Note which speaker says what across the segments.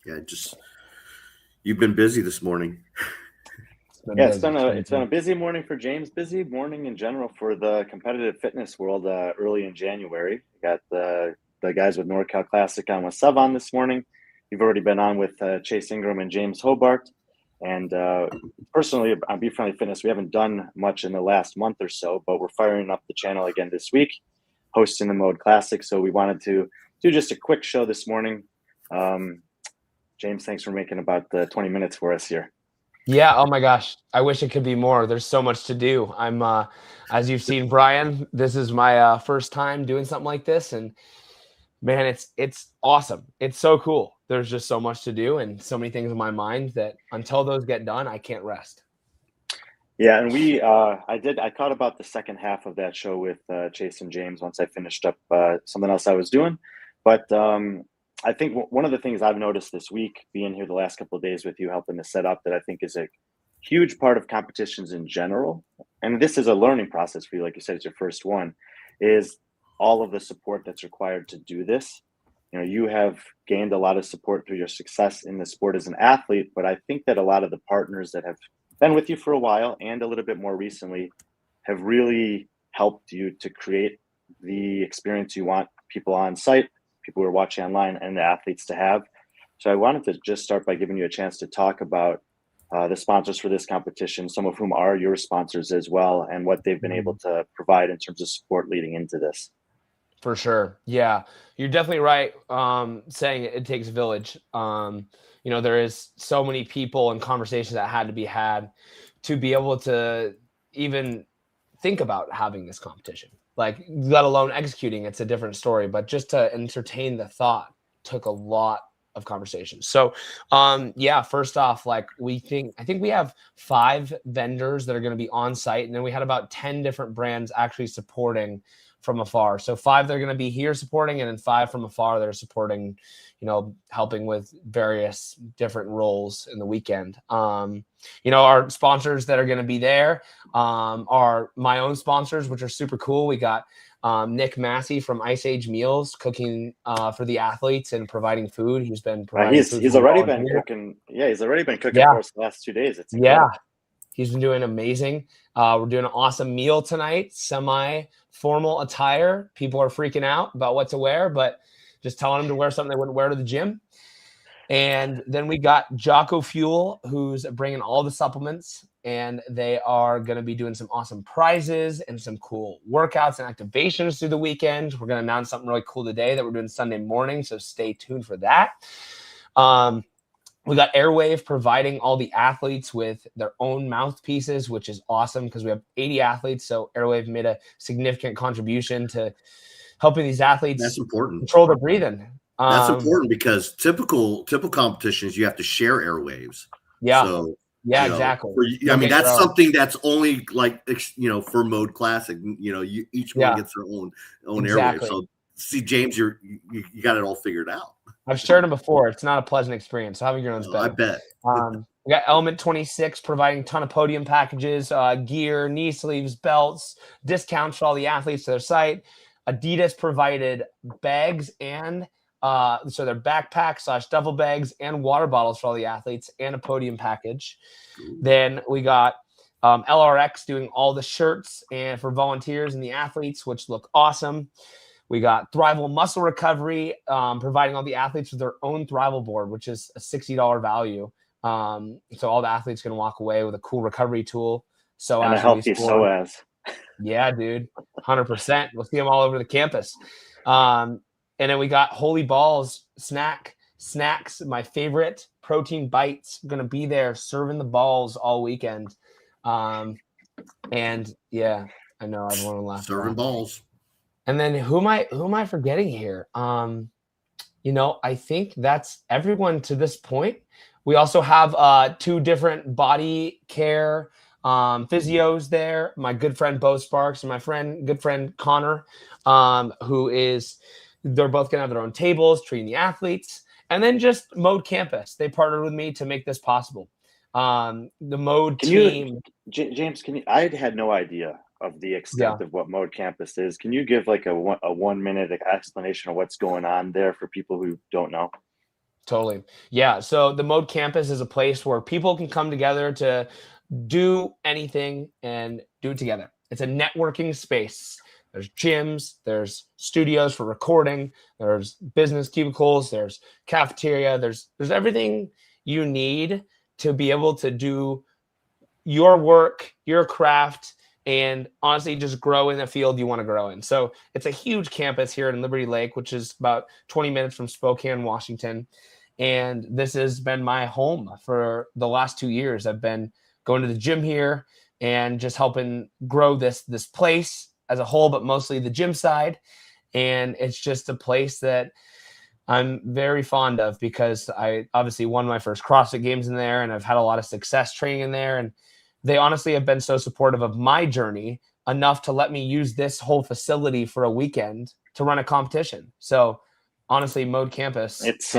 Speaker 1: Yeah, just you've been busy this morning.
Speaker 2: It's been
Speaker 3: Yeah,
Speaker 2: busy.
Speaker 3: it's been a busy morning for James, busy morning in general for the competitive fitness world. Early in January, we got the guys with NorCal Classic on with Savan this morning. You've already been on with Chase Ingram and James Hobart. And personally, on B.Friendly Fitness, we haven't done much in the last month or so, but we're firing up the channel again this week, hosting the Mode Classic. So we wanted to do just a quick show this morning. James, thanks for making about 20 minutes for us here.
Speaker 2: Yeah. Oh my gosh. I wish it could be more. There's so much to do. As you've seen, Brian, this is my first time doing something like this, and man, it's awesome. It's so cool. There's just so much to do and so many things in my mind that until those get done, I can't rest.
Speaker 3: Yeah, and I caught about the second half of that show with Chase and James once I finished up something else I was doing. But I think one of the things I've noticed this week, being here the last couple of days with you, helping to set up, that I think is a huge part of competitions in general, and this is a learning process for you, like you said, it's your first one, is all of the support that's required to do this. You know, you have gained a lot of support through your success in the sport as an athlete, but I think that a lot of the partners that have been with you for a while and a little bit more recently have really helped you to create the experience you want people on site, people who are watching online, and the athletes to have. So I wanted to just start by giving you a chance to talk about the sponsors for this competition, some of whom are your sponsors as well, and what they've been able to provide in terms of support leading into this.
Speaker 2: For sure. Yeah, you're definitely right. Saying it takes a village. There is so many people and conversations that had to be had to be able to even think about having this competition. Like, let alone executing, it's a different story. But just to entertain the thought took a lot of conversations. So, first off, I think we have 5 vendors that are going to be on site, and then we had about 10 different brands actually supporting from afar. So 5 that are going to be here supporting, and then 5 from afar that are supporting, helping with various different roles in the weekend. Our sponsors that are going to be there are my own sponsors, which are super cool. We got Nick Massey from Ice Age Meals cooking for the athletes and providing food. He's been providing food.
Speaker 3: He's already been cooking. Yeah, he's already been cooking for us the last 2 days. It's incredible.
Speaker 2: Yeah. He's been doing amazing. We're doing an awesome meal tonight, semi-formal attire. People are freaking out about what to wear, but just telling them to wear something they wouldn't wear to the gym. And then we got Jocko Fuel, who's bringing all the supplements, and they are going to be doing some awesome prizes and some cool workouts and activations through the weekend. We're going to announce something really cool today that we're doing Sunday morning, so stay tuned for that. We got Airwave providing all the athletes with their own mouthpieces, which is awesome because we have 80 athletes. So Airwave made a significant contribution to helping these athletes control their breathing.
Speaker 1: That's important because typical competitions, you have to share airwaves.
Speaker 2: Yeah.
Speaker 1: So,
Speaker 2: exactly.
Speaker 1: That's something that's only for Mode Classic, each one gets their own airwave. So see, James, you got it all figured out.
Speaker 2: I've shared them before. It's not a pleasant experience. So having your own is better.
Speaker 1: I bet.
Speaker 2: We got Element 26 providing a ton of podium packages, gear, knee sleeves, belts, discounts for all the athletes to their site. Adidas provided bags and so their backpacks / duffel bags and water bottles for all the athletes and a podium package. Then we got LRX doing all the shirts and for volunteers and the athletes, which look awesome. We got Thrival Muscle Recovery providing all the athletes with their own Thrival board, which is a $60 value. So all the athletes can walk away with a cool recovery tool.
Speaker 3: So and a healthy psoas.
Speaker 2: Yeah, dude, 100%. We'll see them all over the campus. And then we got Holy Balls snacks. My favorite protein bites. Going to be there serving the balls all weekend. And yeah, I know everyone will laugh.
Speaker 1: Serving balls.
Speaker 2: And then who am I forgetting here? I think that's everyone to this point. We also have 2 different body care physios there. My good friend Bo Sparks and my good friend Connor, they're both gonna have their own tables, treating the athletes, and then just Mode Campus. They partnered with me to make this possible. The Mode team.
Speaker 3: James, I had no idea of the extent of what Mode Campus is. Can you give like a 1-minute explanation of what's going on there for people who don't know?
Speaker 2: Totally. Yeah. So the Mode Campus is a place where people can come together to do anything and do it together. It's a networking space. There's gyms, there's studios for recording, there's business cubicles, there's cafeteria, there's everything you need to be able to do your work, your craft, and honestly just grow in the field you want to grow in. So it's a huge campus here in Liberty Lake, which is about 20 minutes from Spokane, Washington. And this has been my home for the last 2 years. I've been going to the gym here and just helping grow this place as a whole, but mostly the gym side. And it's just a place that I'm very fond of because I obviously won my first CrossFit Games in there, and I've had a lot of success training in there. And they honestly have been so supportive of my journey enough to let me use this whole facility for a weekend to run a competition. So honestly, Mode Campus.
Speaker 3: It's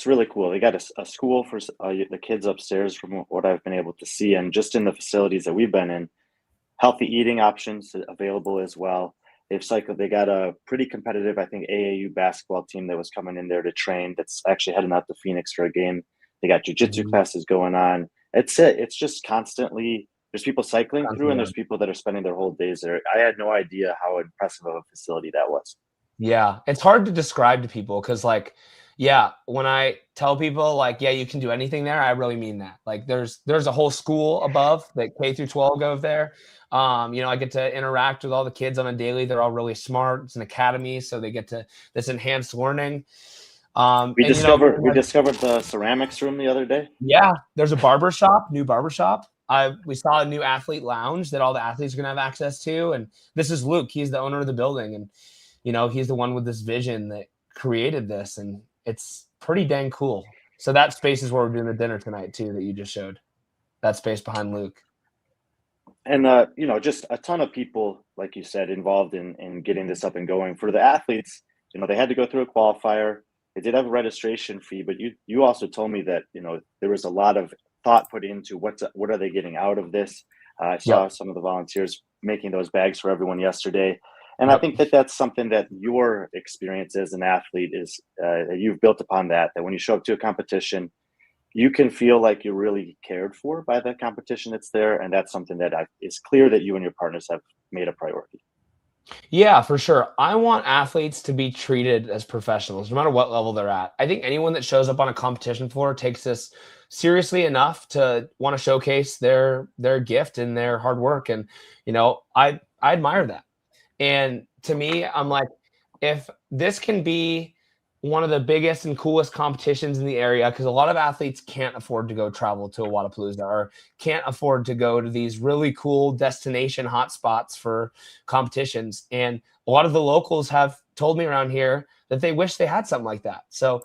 Speaker 3: really cool. They got a school for the kids upstairs from what I've been able to see, and just in the facilities that we've been in, healthy eating options available as well. They got a pretty competitive, I think, AAU basketball team that was coming in there to train. That's actually heading out to Phoenix for a game. They got jiu-jitsu classes going on. It's just constantly, there's people cycling through, and there's people that are spending their whole days there. I had no idea how impressive of a facility that was.
Speaker 2: Yeah, it's hard to describe to people because, like, yeah, when I tell people, like, yeah, you can do anything there, I really mean that. Like, there's a whole school above that K through 12 go there. I get to interact with all the kids on a daily. They're all really smart. It's an academy, so they get to this enhanced learning.
Speaker 3: We discovered the ceramics room the other day.
Speaker 2: Yeah, there's a new barbershop. We saw a new athlete lounge that all the athletes are going to have access to. And this is Luke. He's the owner of the building. And, he's the one with this vision that created this. And it's pretty dang cool. So that space is where we're doing the dinner tonight, too, that you just showed. That space behind Luke.
Speaker 3: And, just a ton of people, like you said, involved in getting this up and going. For the athletes, they had to go through a qualifier. They did have a registration fee, but you also told me that, there was a lot of thought put into what are they getting out of this. I saw some of the volunteers making those bags for everyone yesterday. And I think that that's something that your experience as an athlete is, that you've built upon that when you show up to a competition, you can feel like you're really cared for by the competition that's there. And that's something that is clear that you and your partners have made a priority.
Speaker 2: Yeah, for sure. I want athletes to be treated as professionals, no matter what level they're at. I think anyone that shows up on a competition floor takes this seriously enough to want to showcase their gift and their hard work. And, I admire that. And to me, I'm like, if this can be one of the biggest and coolest competitions in the area, because a lot of athletes can't afford to go travel to a Wodapalooza or can't afford to go to these really cool destination hotspots for competitions. And a lot of the locals have told me around here that they wish they had something like that. So,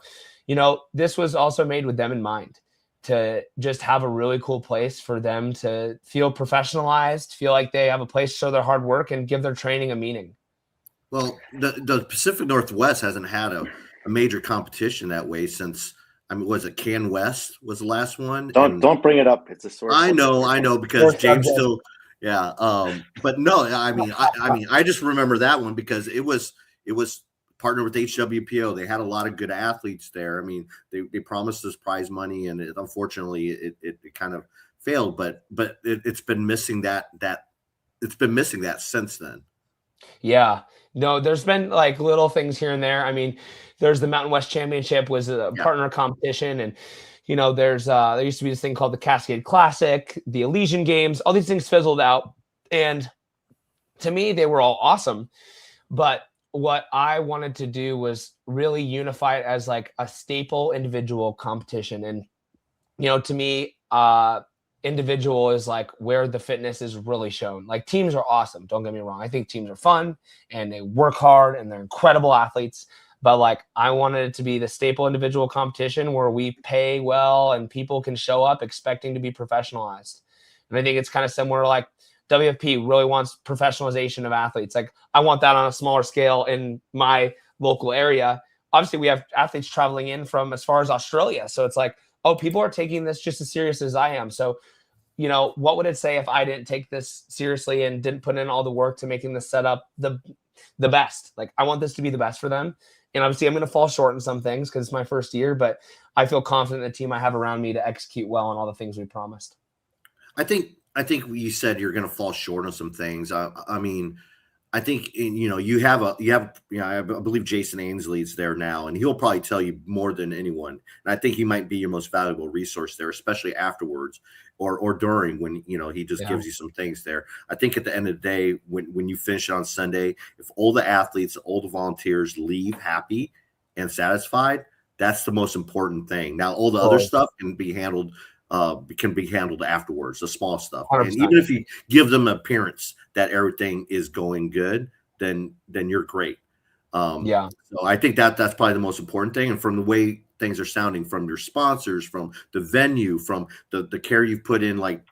Speaker 2: this was also made with them in mind, to just have a really cool place for them to feel professionalized, feel like they have a place to show their hard work and give their training a meaning.
Speaker 1: Well, the Pacific Northwest hasn't had a major competition that way since, was it Can West was the last one?
Speaker 3: Don't bring it up. It's a source.
Speaker 1: I know because James still, yeah. But no, I just remember that one because it was partnered with HWPO. They had a lot of good athletes there. I mean, they promised us prize money, and unfortunately it kind of failed. But it's been missing that since then.
Speaker 2: Yeah. No, there's been like little things here and there. I mean, there's the Mountain West Championship was a partner competition. And, there used to be this thing called the Cascade Classic, the Elysian Games, all these things fizzled out. And to me, they were all awesome. But what I wanted to do was really unify it as like a staple individual competition. And, to me, individual is like where the fitness is really shown. Like, teams are awesome. Don't get me wrong. I think teams are fun and they work hard and they're incredible athletes. But like, I wanted it to be the staple individual competition where we pay well and people can show up expecting to be professionalized. And I think it's kind of similar, like WFP really wants professionalization of athletes. Like, I want that on a smaller scale in my local area. Obviously, we have athletes traveling in from as far as Australia. So it's like, oh, people are taking this just as serious as I am. So, what would it say if I didn't take this seriously and didn't put in all the work to making this setup the best? Like, I want this to be the best for them. And obviously I'm going to fall short in some things because it's my first year, but I feel confident in the team I have around me to execute well on all the things we promised.
Speaker 1: I think you said you're going to fall short on some things. I mean, I think I believe Jason Ainsley's there now, and he'll probably tell you more than anyone. And I think he might be your most valuable resource there, especially afterwards or during when he just gives you some things there. I think at the end of the day, when you finish on Sunday, if all the athletes, all the volunteers leave happy and satisfied, that's the most important thing. Now, all the other stuff can be handled afterwards, the small stuff.
Speaker 2: 100%.
Speaker 1: And even if you give them an appearance that everything is going good, then you're great. So I think that's probably the most important thing. And from the way things are sounding from your sponsors, from the venue, from the care you've put in, like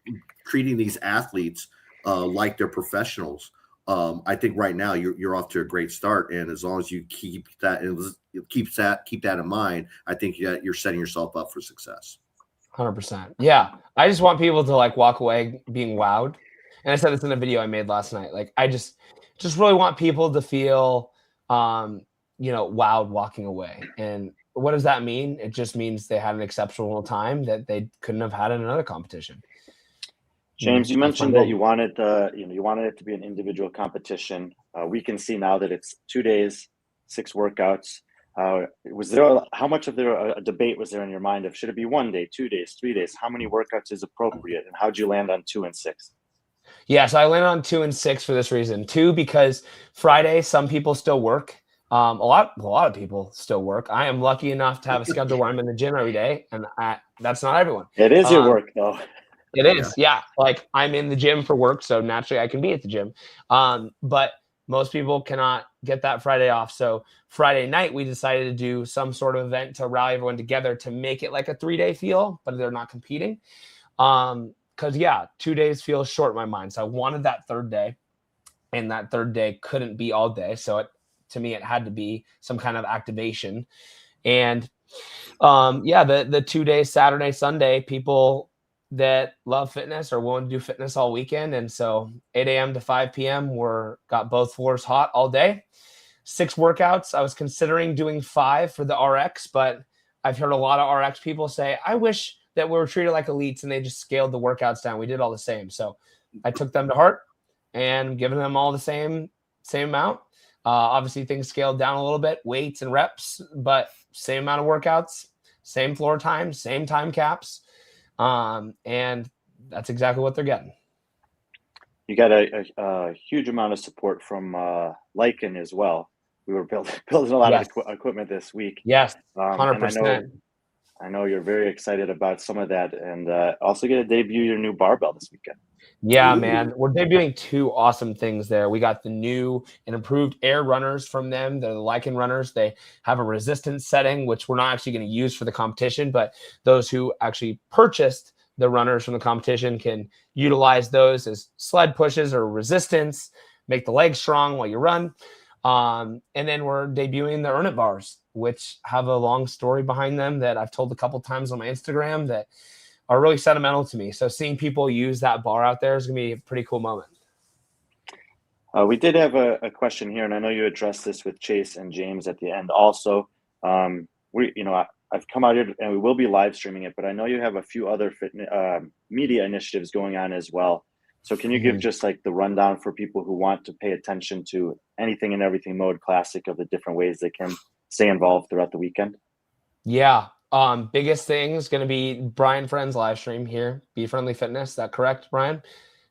Speaker 1: treating these athletes like they're professionals, I think right now you're off to a great start. And as long as you keep that in mind, I think that you're setting yourself up for success.
Speaker 2: 100%. Yeah. I just want people to like walk away being wowed. And I said this in a video I made last night. Like, I just really want people to feel, wowed walking away. And what does that mean? It just means they had an exceptional time that they couldn't have had in another competition.
Speaker 3: James, you mentioned that you wanted it to be an individual competition. We can see now that it's 2 days, 6 workouts. How much of a debate was there in your mind of should it be 1 day, 2 days, 3 days? How many workouts is appropriate, and how'd you land on 2 and 6?
Speaker 2: Yeah, so I landed on 2 and 6 for this reason. 2 because Friday some people still work. A lot of people still work. I am lucky enough to have a schedule where I'm in the gym every day, and that's not everyone.
Speaker 3: It is your work, though.
Speaker 2: It is, yeah. Like, I'm in the gym for work, so naturally I can be at the gym. But most people cannot get that Friday off. So Friday night, we decided to do some sort of event to rally everyone together to make it like a 3-day feel, but they're not competing. Because 2 days feels short in my mind. So I wanted that third day, and that third day couldn't be all day. So to me, it had to be some kind of activation. And the 2 days, Saturday, Sunday, people that love fitness are willing to do fitness all weekend. And so 8 a.m. to 5 p.m. got both floors hot all day. 6 workouts. I was considering doing 5 for the RX, but I've heard a lot of RX people say, I wish that we were treated like elites and they just scaled the workouts down. We did all the same. So I took them to heart and given them all the same amount. Obviously things scaled down a little bit, weights and reps, but same amount of workouts, same floor time, same time caps. And that's exactly what they're getting.
Speaker 3: You got a huge amount of support from Lycan as well. We were building a lot of equipment this week.
Speaker 2: Yes, 100%.
Speaker 3: I know you're very excited about some of that, and also get to debut your new barbell this weekend.
Speaker 2: Yeah, man. We're debuting 2 awesome things there. We got the new and improved air runners from them. They're the Lycan runners. They have a resistance setting, which we're not actually going to use for the competition, but those who actually purchased the runners from the competition can utilize those as sled pushes or resistance, make the legs strong while you run. And then we're debuting the Earn It bars, which have a long story behind them that I've told a couple times on my Instagram that are really sentimental to me. So seeing people use that bar out there is going to be a pretty cool moment.
Speaker 3: We did have a question here, and I know you addressed this with Chase and James at the end also. I've come out here and we will be live streaming it, but I know you have a few other fitness media initiatives going on as well. So can you give just like the rundown for people who want to pay attention to anything and everything Mode Classic of the different ways they can stay involved throughout the weekend?
Speaker 2: Yeah. Biggest thing is going to be Brian Friend's live stream here, B.Friendly Fitness. Is that correct, Brian?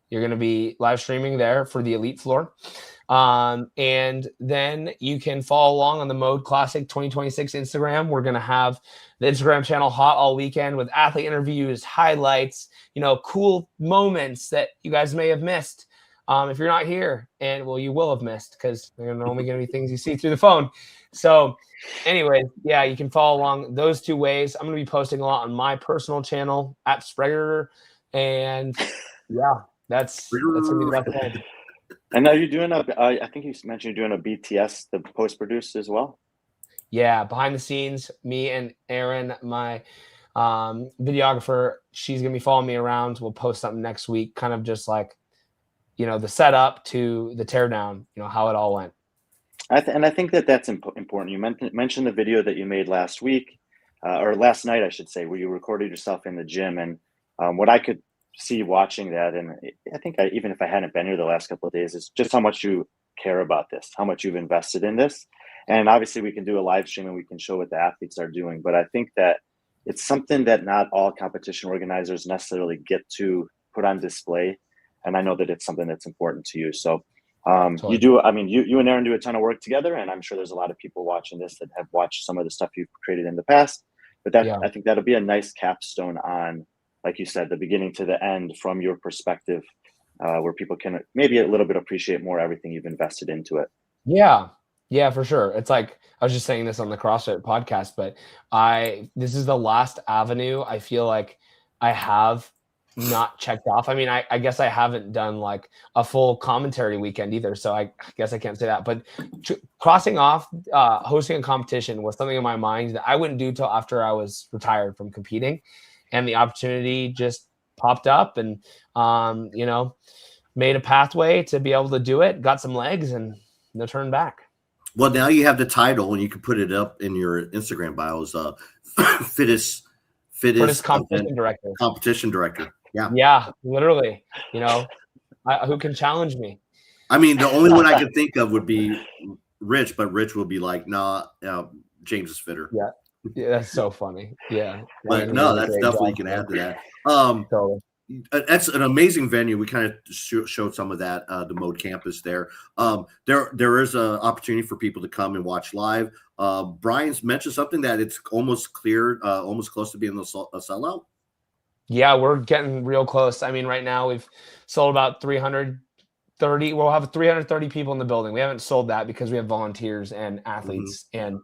Speaker 2: You're going to be live streaming there for the elite floor. And then you can follow along on the Mode Classic 2026 Instagram. We're going to have the Instagram channel hot all weekend with athlete interviews, highlights, cool moments that you guys may have missed. If you're not here, and well, you will have missed because they're only going to be things you see through the phone. So anyway, yeah, you can follow along those 2 ways. I'm going to be posting a lot on my personal channel at Sprague. And yeah, that's going to be the best thing.
Speaker 3: And are you doing I think you mentioned you're doing a BTS, the post-produce as well? Yeah,
Speaker 2: behind the scenes, me and Erin, my videographer, she's going to be following me around. We'll post something next week, kind of just like, the setup to the teardown, how it all went.
Speaker 3: I think that that's important. You mentioned the video that you made last week, or last night, I should say, where you recorded yourself in the gym. And what I could see watching that, and I think even if I hadn't been here the last couple of days, is just how much you care about this, how much you've invested in this. And obviously, we can do a live stream and we can show what the athletes are doing. But I think that it's something that not all competition organizers necessarily get to put on display. And I know that it's something that's important to you. So you do, I mean, you and Aaron do a ton of work together, and I'm sure there's a lot of people watching this that have watched some of the stuff you've created in the past. But that,
Speaker 2: Yeah.
Speaker 3: I think that'll be a nice capstone on, like you said, the beginning to the end from your perspective, where people can maybe a little bit appreciate more everything you've invested into it.
Speaker 2: Yeah, for sure. It's like, I was just saying this on the CrossFit podcast, but this is the last avenue I feel like I have not checked off. I mean, I guess I haven't done like a full commentary weekend either, so I guess I can't say that. But crossing off hosting a competition was something in my mind that I wouldn't do till after I was retired from competing, and the opportunity just popped up, and made a pathway to be able to do it. Got some legs, and no turn back.
Speaker 1: Well, now you have the title, and you can put it up in your Instagram bios. Fittest
Speaker 2: competition director.
Speaker 1: Competition director.
Speaker 2: Yeah, literally. Who can challenge me?
Speaker 1: I mean, the only one I could think of would be Rich, but Rich will be like, nah, James is fitter.
Speaker 2: Yeah, that's so funny. Yeah,
Speaker 1: but no, that's definitely you can add to that.
Speaker 2: Totally.
Speaker 1: That's an amazing venue. We kind of showed some of that, the Mode campus there. There is an opportunity for people to come and watch live. Brian's mentioned something that it's almost cleared, almost close to being a sellout.
Speaker 2: Yeah, we're getting real close. I mean, right now we've sold about 330. We'll have 330 people in the building. We haven't sold that because we have volunteers and athletes and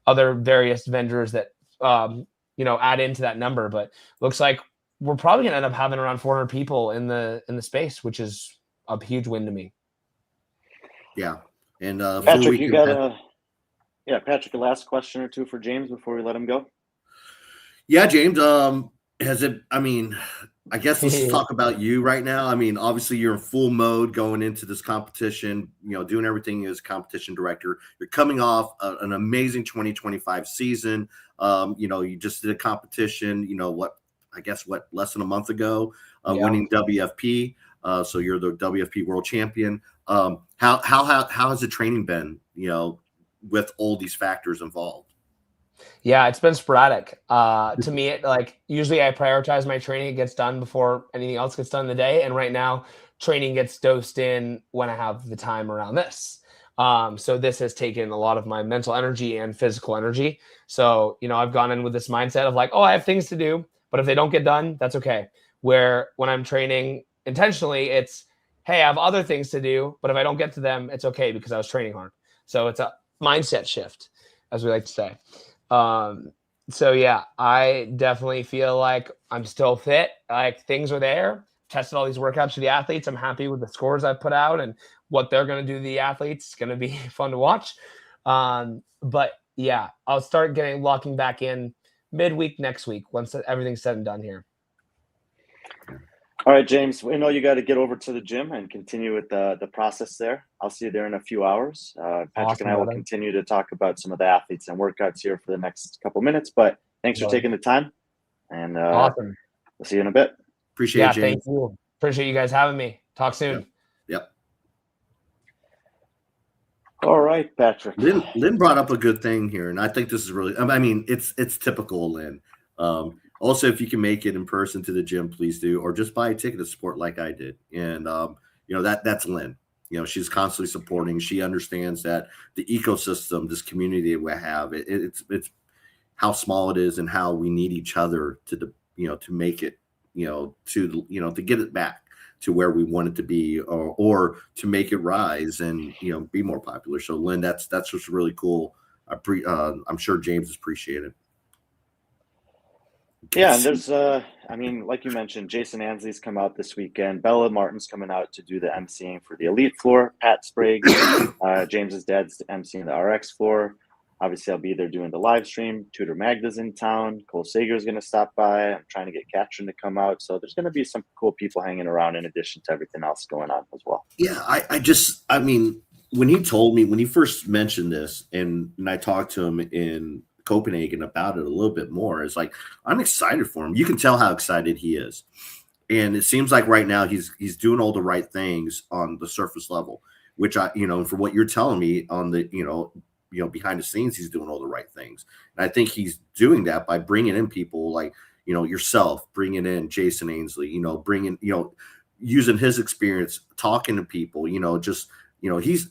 Speaker 2: other various vendors that add into that number. But looks like we're probably gonna end up having around 400 people in the space, which is a huge win to me.
Speaker 1: Yeah, and
Speaker 3: Patrick, you got Patrick, a last question or two for James before we let him go.
Speaker 1: Yeah, James. I guess let's talk about you right now. I mean, obviously you're in full mode going into this competition, doing everything as competition director. You're coming off an amazing 2025 season. You just did a competition, less than a month ago, winning WFP. So you're the WFP world champion. How has the training been, with all these factors involved?
Speaker 2: Yeah, it's been sporadic. To me, usually I prioritize my training. It gets done before anything else gets done in the day. And right now, training gets dosed in when I have the time around this. So this has taken a lot of my mental energy and physical energy. So, I've gone in with this mindset of like, oh, I have things to do, but if they don't get done, that's okay. Where when I'm training intentionally, it's, hey, I have other things to do, but if I don't get to them, it's okay because I was training hard. So it's a mindset shift, as we like to say. So yeah, I definitely feel like I'm still fit. Like things are there. Tested all these workouts for the athletes. I'm happy with the scores I've put out and what they're going to do to the athletes. It's going to be fun to watch. But yeah, I'll start locking back in midweek next week once everything's said and done here.
Speaker 3: All right, James, we know you got to get over to the gym and continue with the process there. I'll see you there in a few hours. Patrick and I will continue to talk about some of the athletes and workouts here for the next couple minutes, but thanks for taking the time, and
Speaker 2: awesome.
Speaker 3: We'll see you in a bit.
Speaker 1: Appreciate it, James.
Speaker 2: Thank you. Appreciate you guys having me. Talk soon.
Speaker 1: Yep.
Speaker 3: All right, Patrick.
Speaker 1: Lynn brought up a good thing here, and I think this is really, it's typical of Lynn. Also, if you can make it in person to the gym, please do, or just buy a ticket to support like I did. And, that's Lynn. She's constantly supporting. She understands that the ecosystem, this community we have, it's how small it is and how we need each other to make it, to get it back to where we want it to be, or to make it rise and, be more popular. So Lynn, that's what's really cool. I'm sure James appreciated.
Speaker 3: Yeah, and there's, like you mentioned, Jason Ansley's come out this weekend. Bella Martin's coming out to do the emceeing for the elite floor. Pat Sprague, James's dad's emceeing the RX floor. Obviously, I'll be there doing the live stream. Tudor Magda's in town. Cole Sager's going to stop by. I'm trying to get Katrin to come out. So there's going to be some cool people hanging around in addition to everything else going on as well.
Speaker 1: Yeah, when he told me, when he first mentioned this, and I talked to him in Copenhagen about it a little bit more, it's like, I'm excited for him. You can tell how excited he is. And it seems like right now he's doing all the right things on the surface level, which for what you're telling me on the, behind the scenes, he's doing all the right things. And I think he's doing that by bringing in people like, yourself, bringing in Jason Ainsley, bringing, using his experience, talking to people, he's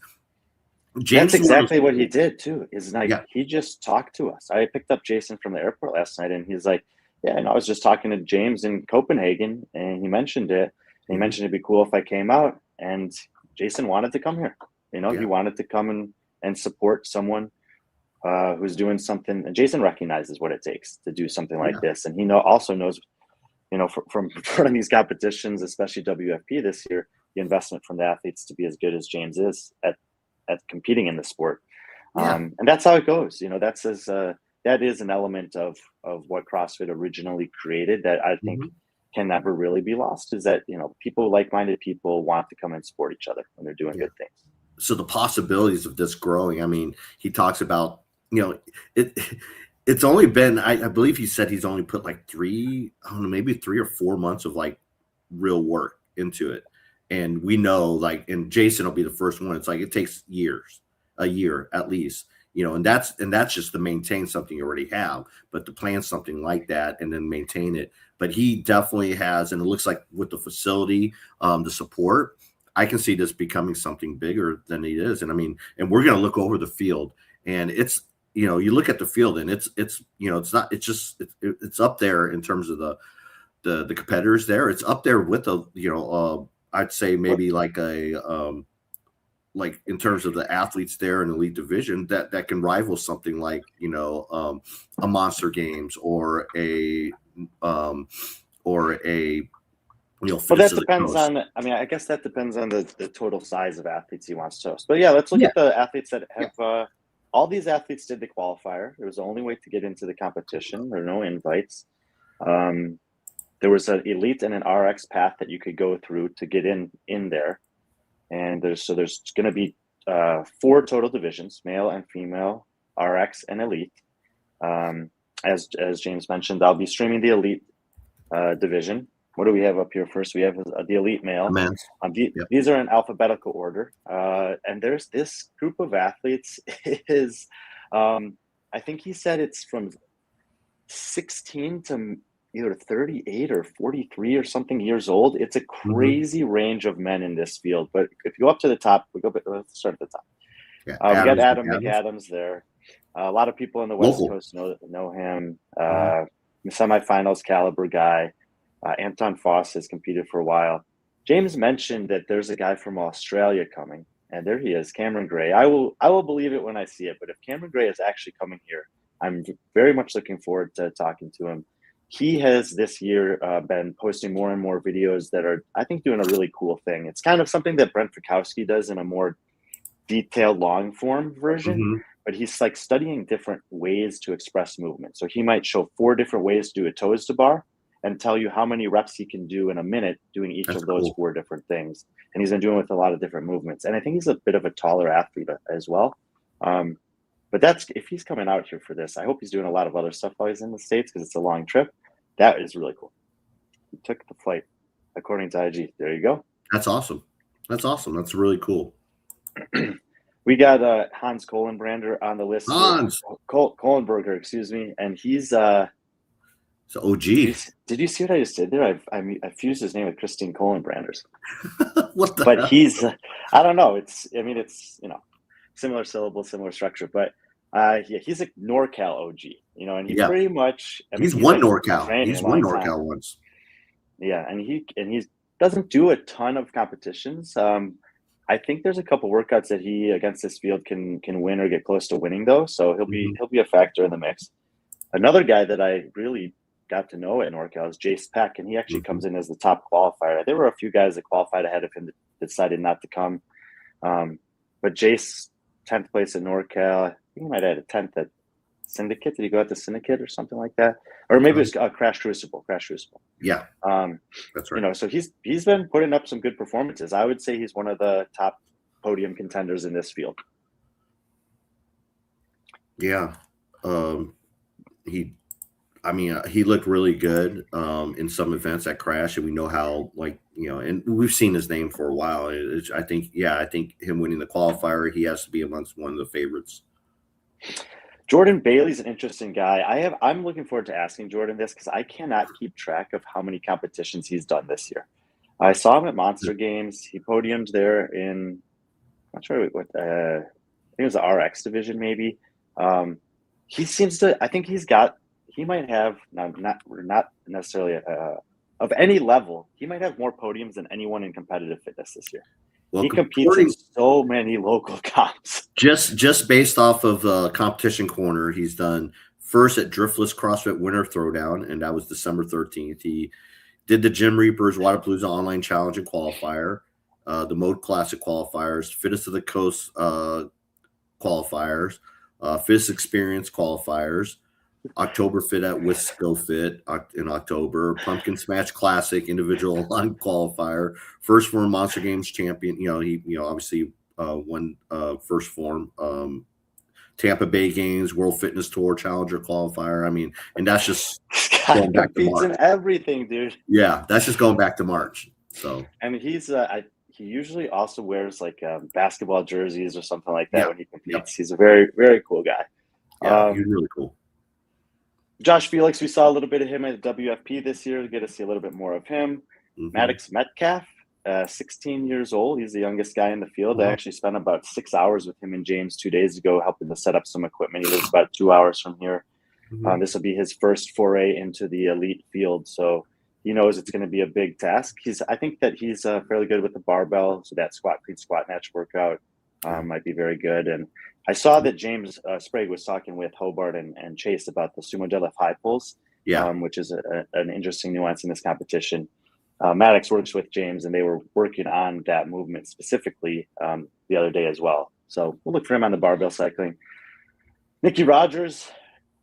Speaker 1: James.
Speaker 3: That's exactly what he did too. Is like,
Speaker 1: yeah.
Speaker 3: He just talked to us. I picked up Jason from the airport last night, and he's like, "Yeah, and I was just talking to James in Copenhagen, and he mentioned it. And he mentioned it'd be cool if I came out." And Jason wanted to come here. He wanted to come and support someone who's doing something. And Jason recognizes what it takes to do something like this, and he also knows, from running these competitions, especially WFP this year, the investment from the athletes to be as good as James is at competing in the sport. And that's how it goes. That is an element of what CrossFit originally created that I think can never really be lost, is that, people, like-minded people, want to come and support each other when they're doing good things.
Speaker 1: So the possibilities of this growing, I mean, he talks about, it's only been, I believe he said he's only put like maybe 3 or 4 months of like real work into it. And we know, like, and Jason will be the first one. It's like, it takes a year at least, and that's just to maintain something you already have, but to plan something like that and then maintain it. But he definitely has, and it looks like with the facility, the support, I can see this becoming something bigger than it is. And I mean, and we're going to look over the field, and it's, you look at the field, and it's up there in terms of the competitors there. It's up there with I'd say maybe like like in terms of the athletes there in the elite division that can rival something like, a Monster Games or a
Speaker 3: well, that depends on, I guess that depends on the total size of athletes he wants to host. But let's look at the athletes that have, all these athletes did the qualifier. There was the only way to get into the competition. There are no invites. There was an elite and an RX path that you could go through to get in there. And there's going to be 4 total divisions: male and female, RX and elite. As James mentioned, I'll be streaming the elite division. What do we have up here first? We have the elite male. These are in alphabetical order. And there's this group of athletes is, I think he said it's from 16 to either 38 or 43 or something years old. It's a crazy range of men in this field. But if you go up to the top, let's start at the top. We got Adam McAdams there. A lot of people on the West Coast know him. Semifinals caliber guy. Anton Foss has competed for a while. James mentioned that there's a guy from Australia coming, and there he is, Cameron Gray. I will believe it when I see it. But if Cameron Gray is actually coming here, I'm very much looking forward to talking to him. He has this year been posting more and more videos that are, I think, doing a really cool thing. It's kind of something that Brent Fikowski does in a more detailed, long form version, but he's like studying different ways to express movement. So he might show 4 different ways to do a toes to bar and tell you how many reps he can do in a minute doing each of those 4 different things. And he's been doing it with a lot of different movements. And I think he's a bit of a taller athlete as well. But if he's coming out here for this, I hope he's doing a lot of other stuff while he's in the States, because it's a long trip. That is really cool. He took the flight, according to IG. There you go.
Speaker 1: That's awesome. That's really cool.
Speaker 3: We got Hans Kohlenbrander on the list.
Speaker 1: Hans
Speaker 3: Kohlenberger, excuse me. And he's
Speaker 1: it's OG.
Speaker 3: Did you see what I just did there? I fused his name with Christine Kohlenbranders.
Speaker 1: What the?
Speaker 3: But
Speaker 1: hell?
Speaker 3: he's I don't know. It's similar syllable, similar structure. But he's a NorCal OG. And he pretty much.
Speaker 1: He's won NorCal. He's won NorCal once.
Speaker 3: Yeah, and he doesn't do a ton of competitions. I think there's a couple workouts that he against this field can win or get close to winning though. So he'll be a factor in the mix. Another guy that I really got to know at NorCal is Jace Peck, and he actually comes in as the top qualifier. There were a few guys that qualified ahead of him that decided not to come. But Jace, 10th place at NorCal. I think he might have had a 10th at Syndicate. Did he go out to Syndicate or something like that? Or maybe it was Crash Crucible.
Speaker 1: Yeah. That's right.
Speaker 3: So he's been putting up some good performances. I would say he's one of the top podium contenders in this field.
Speaker 1: Yeah. He looked really good in some events at Crash, and we know how, and we've seen his name for a while. I think him winning the qualifier, he has to be amongst one of the favorites.
Speaker 3: Jordan Bailey's an interesting guy. I'm looking forward to asking Jordan this because I cannot keep track of how many competitions he's done this year. I saw him at Monster Games. He podiumed there in, I'm not sure what, I think it was the RX division maybe. He seems to, I think he might have, not necessarily of any level, he might have more podiums than anyone in competitive fitness this year. Well, he competes in so many local comps.
Speaker 1: Just based off of Competition Corner, he's done first at Driftless CrossFit Winter Throwdown, and that was December 13th. He did the Gym Reapers Wadapalooza Online Challenge and Qualifier, the Mode Classic qualifiers, Fittest of the Coast qualifiers, Fittest Experience qualifiers, October Fit at Wisco Fit in October, Pumpkin Smash Classic individual online qualifier, first form Monster Games champion. He obviously won first form, Tampa Bay Games World Fitness Tour Challenger qualifier. I mean, and that's just going back to March.
Speaker 3: In everything, dude.
Speaker 1: Yeah, that's just going back to March. So,
Speaker 3: and he's he usually also wears like basketball jerseys or something like that when he competes. Yep. He's a very, very cool guy.
Speaker 1: Yeah, he's really cool.
Speaker 3: Josh Felix, we saw a little bit of him at WFP this year. We get to see a little bit more of him. Maddox Metcalf, 16 years old. He's the youngest guy in the field.
Speaker 1: Wow.
Speaker 3: I actually spent about 6 hours with him and James 2 days ago, helping to set up some equipment. He lives about 2 hours from here. This will be his first foray into the elite field, so he knows it's going to be a big task. I think that he's fairly good with the barbell, so that clean squat match workout might be very good. And I saw that James Sprague was talking with Hobart and Chase about the sumo deadlift high pulls, which is an interesting nuance in this competition. Maddox works with James, and they were working on that movement specifically the other day as well. So we'll look for him on the barbell cycling. Nicky Rogers,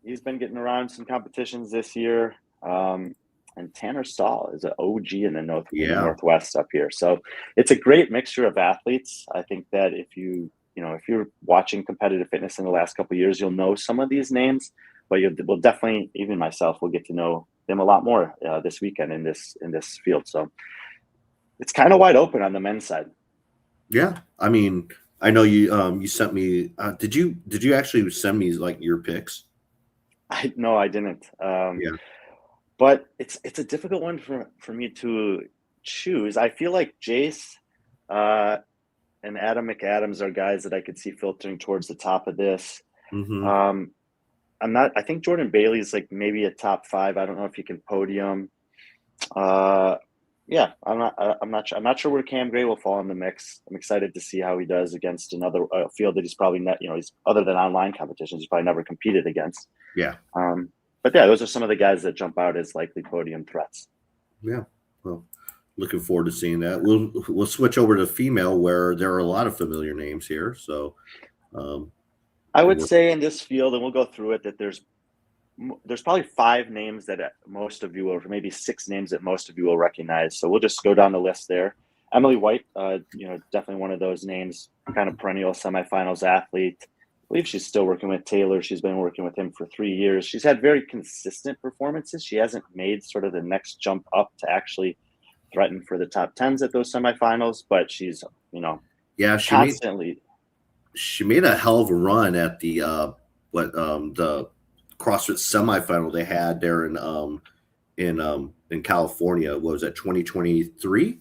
Speaker 3: he's been getting around some competitions this year. And Tanner Stahl is an OG in the Northwest up here. So it's a great mixture of athletes. I think that if you're watching competitive fitness in the last couple of years, you'll know some of these names, but we'll definitely, even myself, will get to know them a lot more this weekend in this field. So it's kind of wide open on the men's side.
Speaker 1: Yeah, I mean, I know you sent me. Did you actually send me like your picks?
Speaker 3: No, I didn't. But it's a difficult one for me to choose. I feel like Jace and Adam McAdams are guys that I could see filtering towards the top of this. I think Jordan Bailey's like maybe a top 5. I don't know if he can podium. I'm not sure where Cam Gray will fall in the mix. I'm excited to see how he does against another field that he's probably not, he's other than online competitions, he's probably never competed against.
Speaker 1: Yeah.
Speaker 3: But yeah, those are some of the guys that jump out as likely podium threats.
Speaker 1: Yeah. Well, looking forward to seeing that. We'll switch over to female, where there are a lot of familiar names here. So
Speaker 3: I would say in this field, and we'll go through it, that there's probably 5 names that most of you will, or maybe 6 names that most of you will recognize. So we'll just go down the list there. Emily White, definitely one of those names, kind of perennial semifinals athlete. I believe she's still working with Taylor. She's been working with him for 3 years. She's had very consistent performances. She hasn't made sort of the next jump up to actually threaten for the top 10s at those semifinals, but she's, constantly.
Speaker 1: She made a hell of a run at the the CrossFit semifinal they had there in California. What was that, 2023?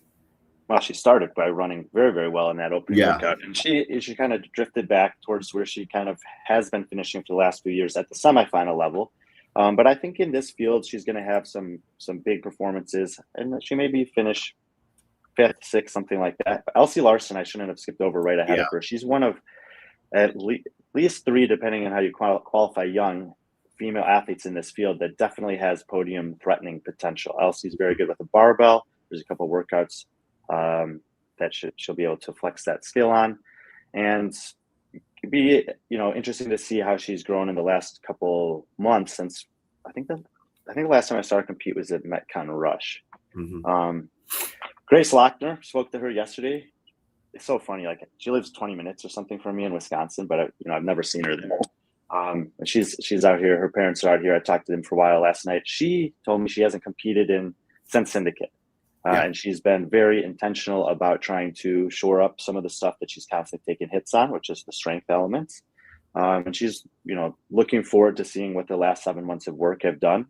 Speaker 3: Well, she started by running very, very well in that opening workout, and she kind of drifted back towards where she kind of has been finishing for the last few years at the semifinal level. But I think in this field, she's going to have some big performances, and she maybe finish 5th, 6th, something like that. But Elsie Larson, I shouldn't have skipped over right ahead of her. She's one of at least 3, depending on how you qualify, young female athletes in this field that definitely has podium threatening potential. Elsie's very good with a barbell. There's a couple of workouts that she'll be able to flex that skill on, and it'd be interesting to see how she's grown in the last couple months since I think the last time I saw her compete was at Metcon Rush. Grace Lochner, spoke to her yesterday. it's so funny. Like she lives 20 minutes or something from me in Wisconsin, but I've never seen her there. And she's out here. Her parents are out here. I talked to them for a while last night. She told me she hasn't competed since Syndicate. And she's been very intentional about trying to shore up some of the stuff that she's constantly taking hits on, which is the strength elements. And she's, looking forward to seeing what the last 7 months of work have done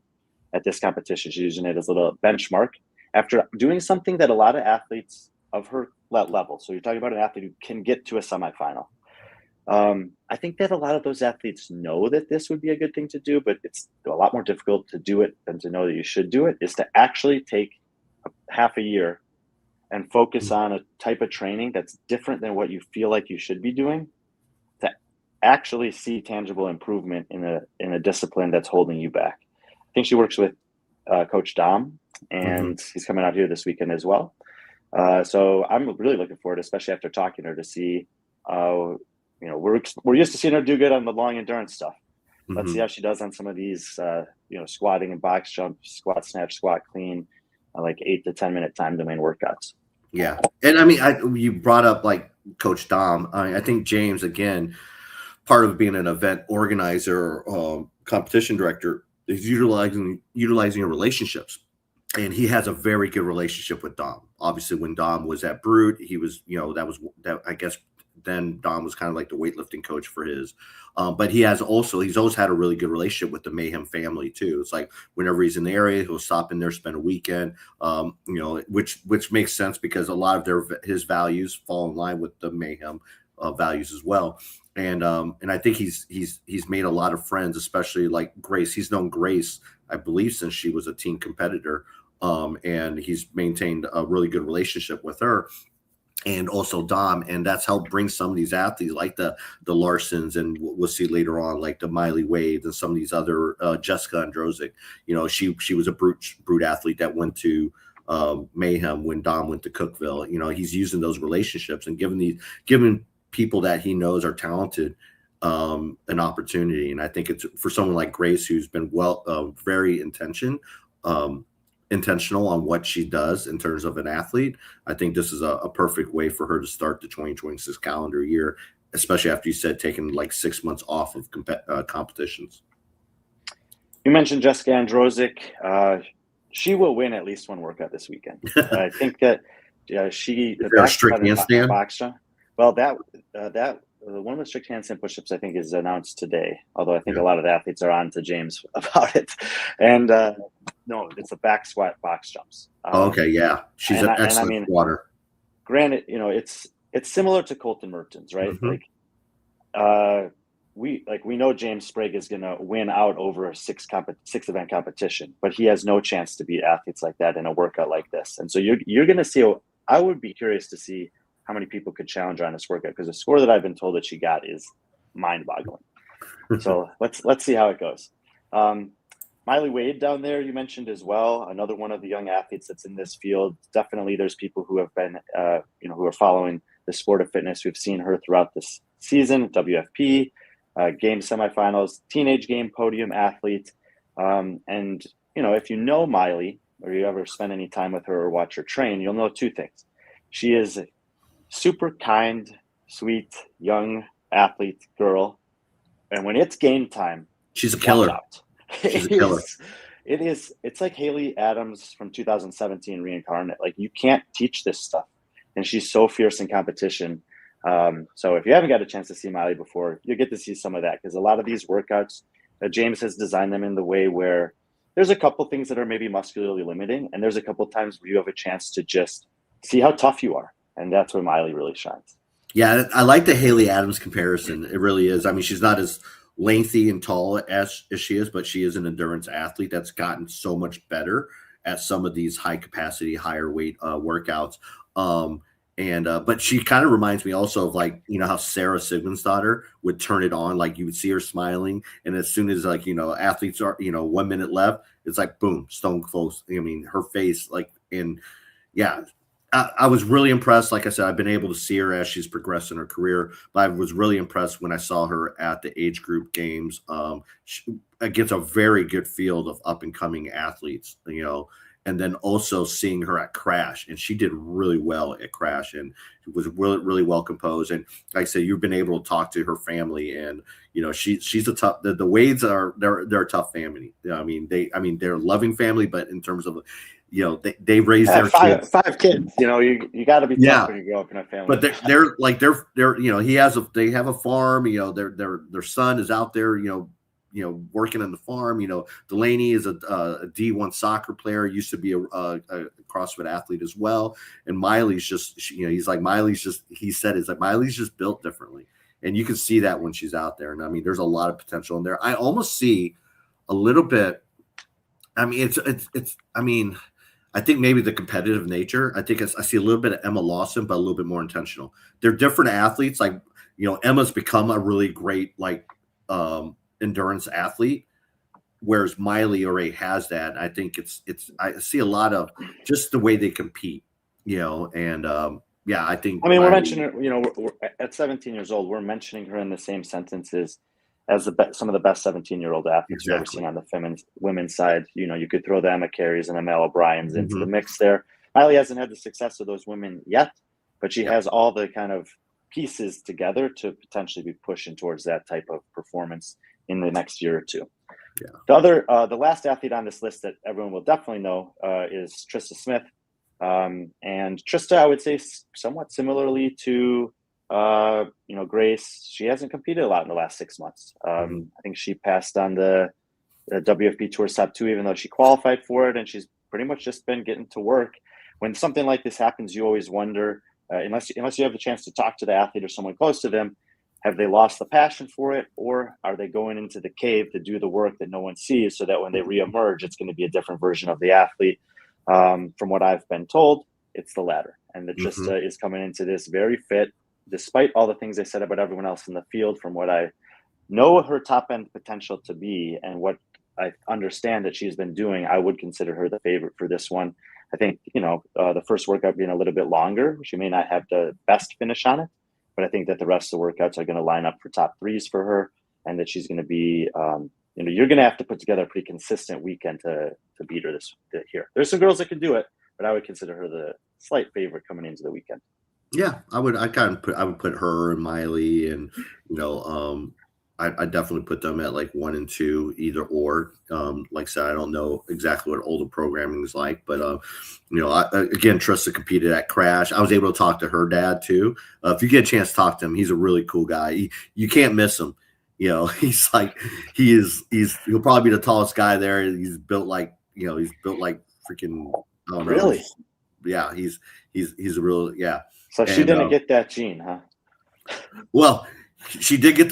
Speaker 3: at this competition. She's using it as a little benchmark after doing something that a lot of athletes of her level. So you're talking about an athlete who can get to a semifinal. I think that a lot of those athletes know that this would be a good thing to do, but it's a lot more difficult to do it than to know that you should do it, is to actually take half a year and focus on a type of training that's different than what you feel like you should be doing, to actually see tangible improvement in a discipline that's holding you back. I think she works with Coach Dom, and he's coming out here this weekend as well. So I'm really looking forward, especially after talking to her, to see, we're used to seeing her do good on the long endurance stuff. Let's see how she does on some of these, squatting and box jumps, squat, snatch, squat, clean, like 8 to 10 minute time domain workouts.
Speaker 1: Yeah. And I mean, you brought up like Coach Dom. I think James, again, part of being an event organizer, competition director, is utilizing your relationships. And he has a very good relationship with Dom. Obviously, when Dom was at Brute, he was, I guess then Dom was kind of like the weightlifting coach for his. But he's always had a really good relationship with the Mayhem family too. It's like whenever he's in the area, he'll stop in there, spend a weekend, which makes sense because a lot of his values fall in line with the Mayhem values as well. And I think he's made a lot of friends, especially like Grace. He's known Grace, I believe, since she was a teen competitor. And he's maintained a really good relationship with her. And also Dom, and that's helped bring some of these athletes like the Larsons, and we'll see later on like the Miley Wade and some of these other Jessica Androsic. She was a brute athlete that went to Mayhem when Dom went to Cookeville. He's using those relationships and giving people that he knows are talented an opportunity. And I think it's for someone like Grace, who's been very intentional on what she does in terms of an athlete. I think this is a perfect way for her to start the 2026 calendar year, especially after you said taking like 6 months off of competitions.
Speaker 3: You mentioned Jessica Androsic. She will win at least one workout this weekend. I think that the
Speaker 1: strict handstand
Speaker 3: box jump. Well, that one of the strict handstand push-ups I think is announced today. Although I think a lot of the athletes are on to James about it. And no, it's the back squat box jumps.
Speaker 1: Okay, yeah, she's an excellent squatter.
Speaker 3: Granted, it's similar to Colton Mertens, right? We know James Sprague is going to win out over a six event competition, but he has no chance to beat athletes like that in a workout like this. And so you're going to see. I would be curious to see how many people could challenge her on this workout, because the score that I've been told that she got is mind-boggling. So let's see how it goes. Miley Wade down there, you mentioned as well, another one of the young athletes that's in this field. Definitely there's people who have been, who are following the sport of fitness, who've seen her throughout this season, WFP, game semifinals, teenage game podium athlete. And, if you know Miley, or you ever spend any time with her or watch her train, you'll know two things. She is a super kind, sweet, young athlete girl. And when it's game time,
Speaker 1: she's a killer. She's a killer.
Speaker 3: It's like Haley Adams from 2017 reincarnate. Like, you can't teach this stuff. And she's so fierce in competition. So if you haven't got a chance to see Miley before, you'll get to see some of that, because a lot of these workouts, James has designed them in the way where there's a couple things that are maybe muscularly limiting, and there's a couple times where you have a chance to just see how tough you are. And that's where Miley really shines. Yeah,
Speaker 1: I like the Haley Adams comparison. It really is. I mean, she's not as lengthy and tall as she is, but she is an endurance athlete that's gotten so much better at some of these high capacity, higher weight workouts. But she kind of reminds me also of, like, how Sarah Sigmundsdottir would turn it on. Like, you would see her smiling, and as soon as, like, athletes are, 1 minute left, it's like, boom, stone close. I mean, her face, like, and yeah, I was really impressed. Like I said, I've been able to see her as she's progressed in her career, but I was really impressed when I saw her at the age group games. She gets a very good field of up and coming athletes, and then also seeing her at Crash, and she did really well at Crash, and was really, really well composed. And like I said, you've been able to talk to her family, and she's a tough. The Wades they're a tough family. I mean they're a loving family, but in terms of they raise their kids.
Speaker 3: Five kids. You got to be tough when you grow up in a family.
Speaker 1: But they have a farm. Their son is out there. Working on the farm. Delaney is a D1 soccer player. Used to be a CrossFit athlete as well. And Miley's just he said Miley's just built differently, and you can see that when she's out there. And I mean, there's a lot of potential in there. I almost see a little bit. I mean, I think maybe the competitive nature. I think I see a little bit of Emma Lawson, but a little bit more intentional. They're different athletes. Like, Emma's become a really great endurance athlete, whereas Miley already has that. I think I see a lot of just the way they compete, and I think. I
Speaker 3: mean, we're mentioning, we're at 17 years old, we're mentioning her in the same sentences as some of the best 17-year-old athletes we've ever seen on the women's side. You could throw the Emma Carries and Emma O'Briens into the mix there. Miley hasn't had the success of those women yet, but she has all the kind of pieces together to potentially be pushing towards that type of performance in the next year or two. Yeah. The last athlete on this list that everyone will definitely know is Trista Smith. And Trista, I would say somewhat similarly to Grace, she hasn't competed a lot in the last 6 months. I think she passed on the WFP Tour Step 2, even though she qualified for it, and she's pretty much just been getting to work. When something like this happens, you always wonder, unless you have the chance to talk to the athlete or someone close to them, have they lost the passion for it, or are they going into the cave to do the work that no one sees, so that when they reemerge, it's going to be a different version of the athlete? From what I've been told, it's the latter. And the Trista is coming into this very fit, despite all the things they said about everyone else in the field. From what I know her top end potential to be, and what I understand that she's been doing, I would consider her the favorite for this one. I think, the first workout being a little bit longer, she may not have the best finish on it, but I think that the rest of the workouts are going to line up for top threes for her, and that she's going to be, you're going to have to put together a pretty consistent weekend to beat her here. There's some girls that can do it, but I would consider her the slight favorite coming into the weekend.
Speaker 1: Yeah, I would put her and Miley, and I definitely put them at like 1 and 2, either or. Like I said, I don't know exactly what older programming is like, but again, Trista competed at Crash. I was able to talk to her dad too. If you get a chance to talk to him, he's a really cool guy. You can't miss him. He'll probably be the tallest guy there. He's built like freaking. I don't know.
Speaker 3: Really?
Speaker 1: Yeah, he's a real
Speaker 3: So she didn't get that gene, huh?
Speaker 1: Well, she did get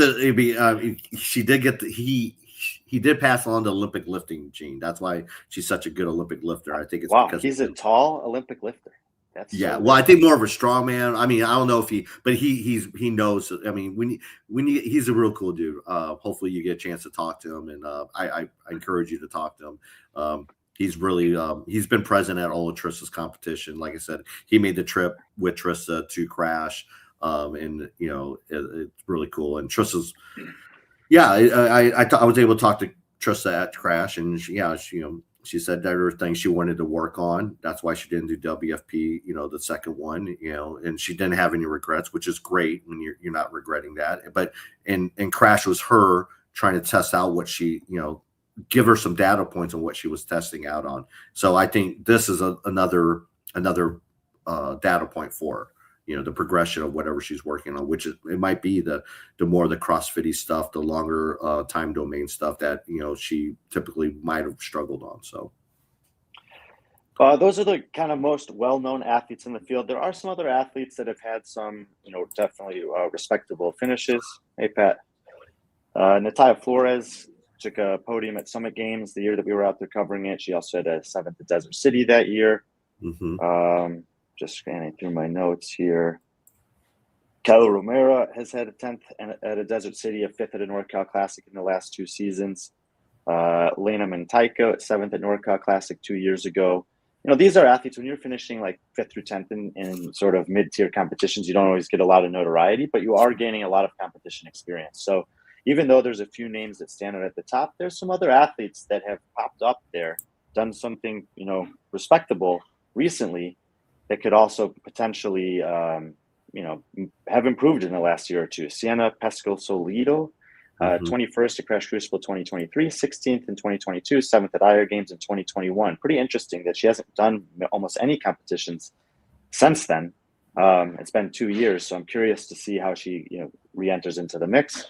Speaker 1: he did pass on the Olympic lifting gene. That's why she's such a good Olympic lifter. I think it's because
Speaker 3: he's a tall Olympic lifter. That's
Speaker 1: well, I think more of a strongman. I mean, I don't know if he knows. I mean, he's a real cool dude. Hopefully you get a chance to talk to him, and I encourage you to talk to him. He's really he's been present at all of Trista's competition. Like I said, he made the trip with Trista to Crash, and it's really cool. And Trista's, I was able to talk to Trista at Crash, and she said that there were things she wanted to work on. That's why she didn't do WFP, the second one, and she didn't have any regrets, which is great when you're not regretting that. But and Crash was her trying to test out what she, give her some data points on what she was testing out on. So I think this is another data point for her. The progression of whatever she's working on, which it might be the more the CrossFit-y stuff, the longer time domain stuff that, she typically might have struggled on. So
Speaker 3: those are the kind of most well-known athletes in the field. There are some other athletes that have had some, definitely respectable finishes. Hey, Pat. Natalia Flores took a podium at Summit Games the year that we were out there covering it. She also had a 7th at Desert City that year. Just scanning through my notes here. Kyla Romero has had a 10th at a Desert City, a 5th at a NorCal Classic in the last 2 seasons. Lena Mantaiko at 7th at NorCal Classic 2 years ago. These are athletes, when you're finishing like 5th through 10th in sort of mid-tier competitions, you don't always get a lot of notoriety, but you are gaining a lot of competition experience. So even though there's a few names that stand out at the top, there's some other athletes that have popped up there done something, respectable recently that could also potentially, have improved in the last year or two. Sienna Pescosolido, 21st at Crash Crucible 2023, 16th in 2022, 7th at IR Games in 2021. Pretty interesting that she hasn't done almost any competitions since then. It's been 2 years, so I'm curious to see how she, re-enters into the mix.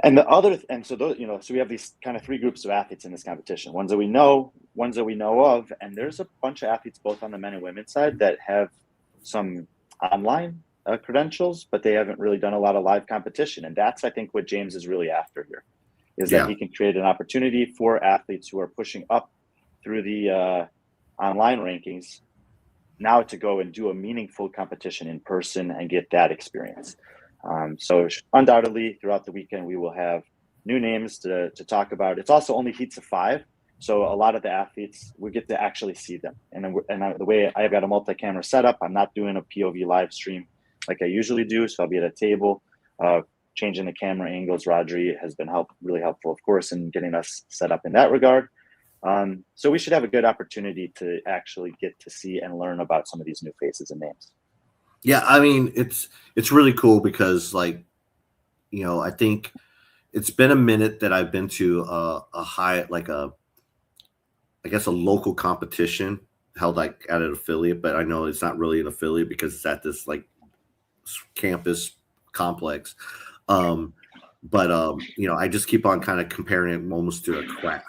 Speaker 3: And so we have these kind of three groups of athletes in this competition. Ones that we know of, and there's a bunch of athletes both on the men and women's side that have some online credentials, but they haven't really done a lot of live competition. And that's, I think, what James is really after here, is that he can create an opportunity for athletes who are pushing up through the online rankings now to go and do a meaningful competition in person and get that experience. So undoubtedly throughout the weekend, we will have new names to talk about. It's also only heats of 5. So a lot of the athletes, we get to actually see them. And the way I've got a multi-camera setup, I'm not doing a POV live stream like I usually do. So I'll be at a table, changing the camera angles. Rodri has been really helpful, of course, in getting us set up in that regard. So we should have a good opportunity to actually get to see and learn about some of these new faces and names.
Speaker 1: Yeah, I mean, it's really cool because, like, I think it's been a minute that I've been to a local competition held like at an affiliate, but I know it's not really an affiliate because it's at this like campus complex. I just keep on kind of comparing it almost to a Crash,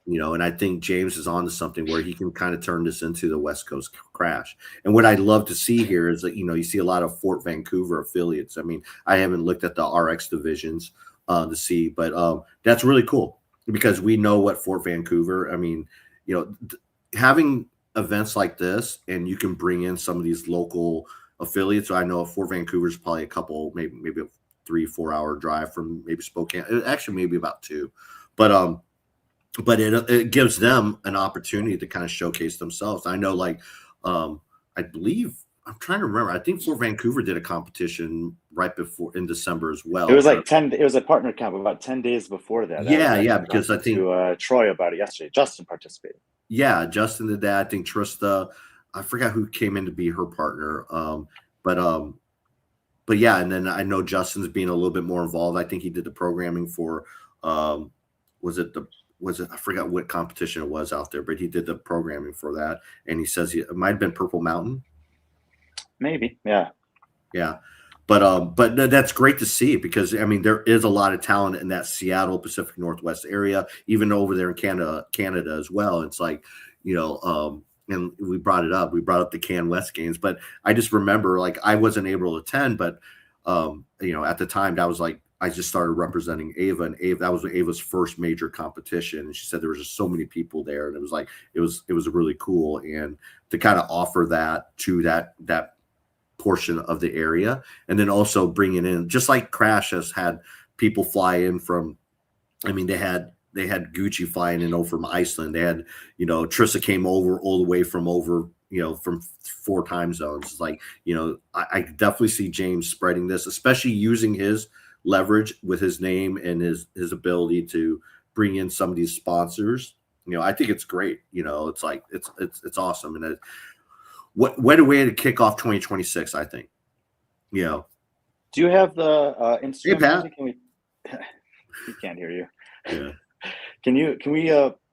Speaker 1: and I think James is onto something where he can kind of turn this into the West Coast Crash. And what I'd love to see here is that, you see a lot of Fort Vancouver affiliates. I mean, I haven't looked at the RX divisions to see, but that's really cool because we know what Fort Vancouver, I mean, having events like this and you can bring in some of these local affiliates. I know Fort Vancouver is probably a couple, maybe a 3-4 hour drive from maybe Spokane, actually maybe about 2, but it gives them an opportunity to kind of showcase themselves. I know, like, I believe, I'm trying to remember, I think Fort Vancouver did a competition right before in December as well.
Speaker 3: It was like it was a partner camp about 10 days before that.
Speaker 1: Because I think
Speaker 3: to Troy about it yesterday. Justin participated.
Speaker 1: Yeah, Justin did that. I think Trista, I forgot who came in to be her partner. But yeah, and then I know Justin's being a little bit more involved. I think he did the programming for I forgot what competition it was out there, but he did the programming for that. And he says it might have been Purple Mountain.
Speaker 3: Maybe, yeah.
Speaker 1: Yeah. But that's great to see because, I mean, there is a lot of talent in that Seattle, Pacific Northwest area, even over there in Canada as well. It's like, and we brought it up. We brought up the Can West games, but I just remember, like, I wasn't able to attend, but at the time that was like I just started representing Ava, and that was Ava's first major competition. And she said there was just so many people there, and it was like it was really cool, and to kind of offer that to that portion of the area, and then also bringing in, just like Crash has had people fly in from, I mean, they had Gucci flying in over from Iceland. They had, Trissa came over all the way from from 4 time zones. It's like, I definitely see James spreading this, especially using his leverage with his name and his ability to bring in some of these sponsors. I think it's great. It's like, it's awesome. And what a way to kick off 2026, I think.
Speaker 3: Do you have the Instagram?
Speaker 1: Hey,
Speaker 3: Pat. He can't hear you.
Speaker 1: Yeah.
Speaker 3: Can we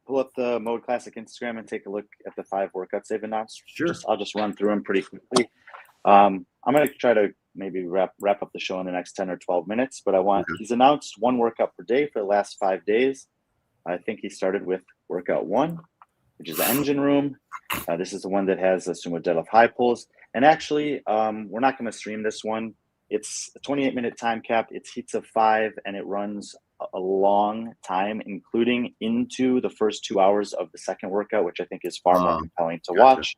Speaker 3: pull up the Mode Classic Instagram and take a look at the 5 workouts they've announced?
Speaker 1: Sure.
Speaker 3: I'll just run through them pretty quickly. I'm going to try to maybe wrap up the show in the next 10 or 12 minutes, but he's announced 1 workout per day for the last 5 days. I think he started with workout 1, which is the engine room. This is the one that has a sumo deadlift high pulls. And actually, we're not going to stream this one. It's a 28-minute time cap. It's heats of 5, and it runs a long time, including into the first 2 hours of the second workout, which I think is far more compelling to watch.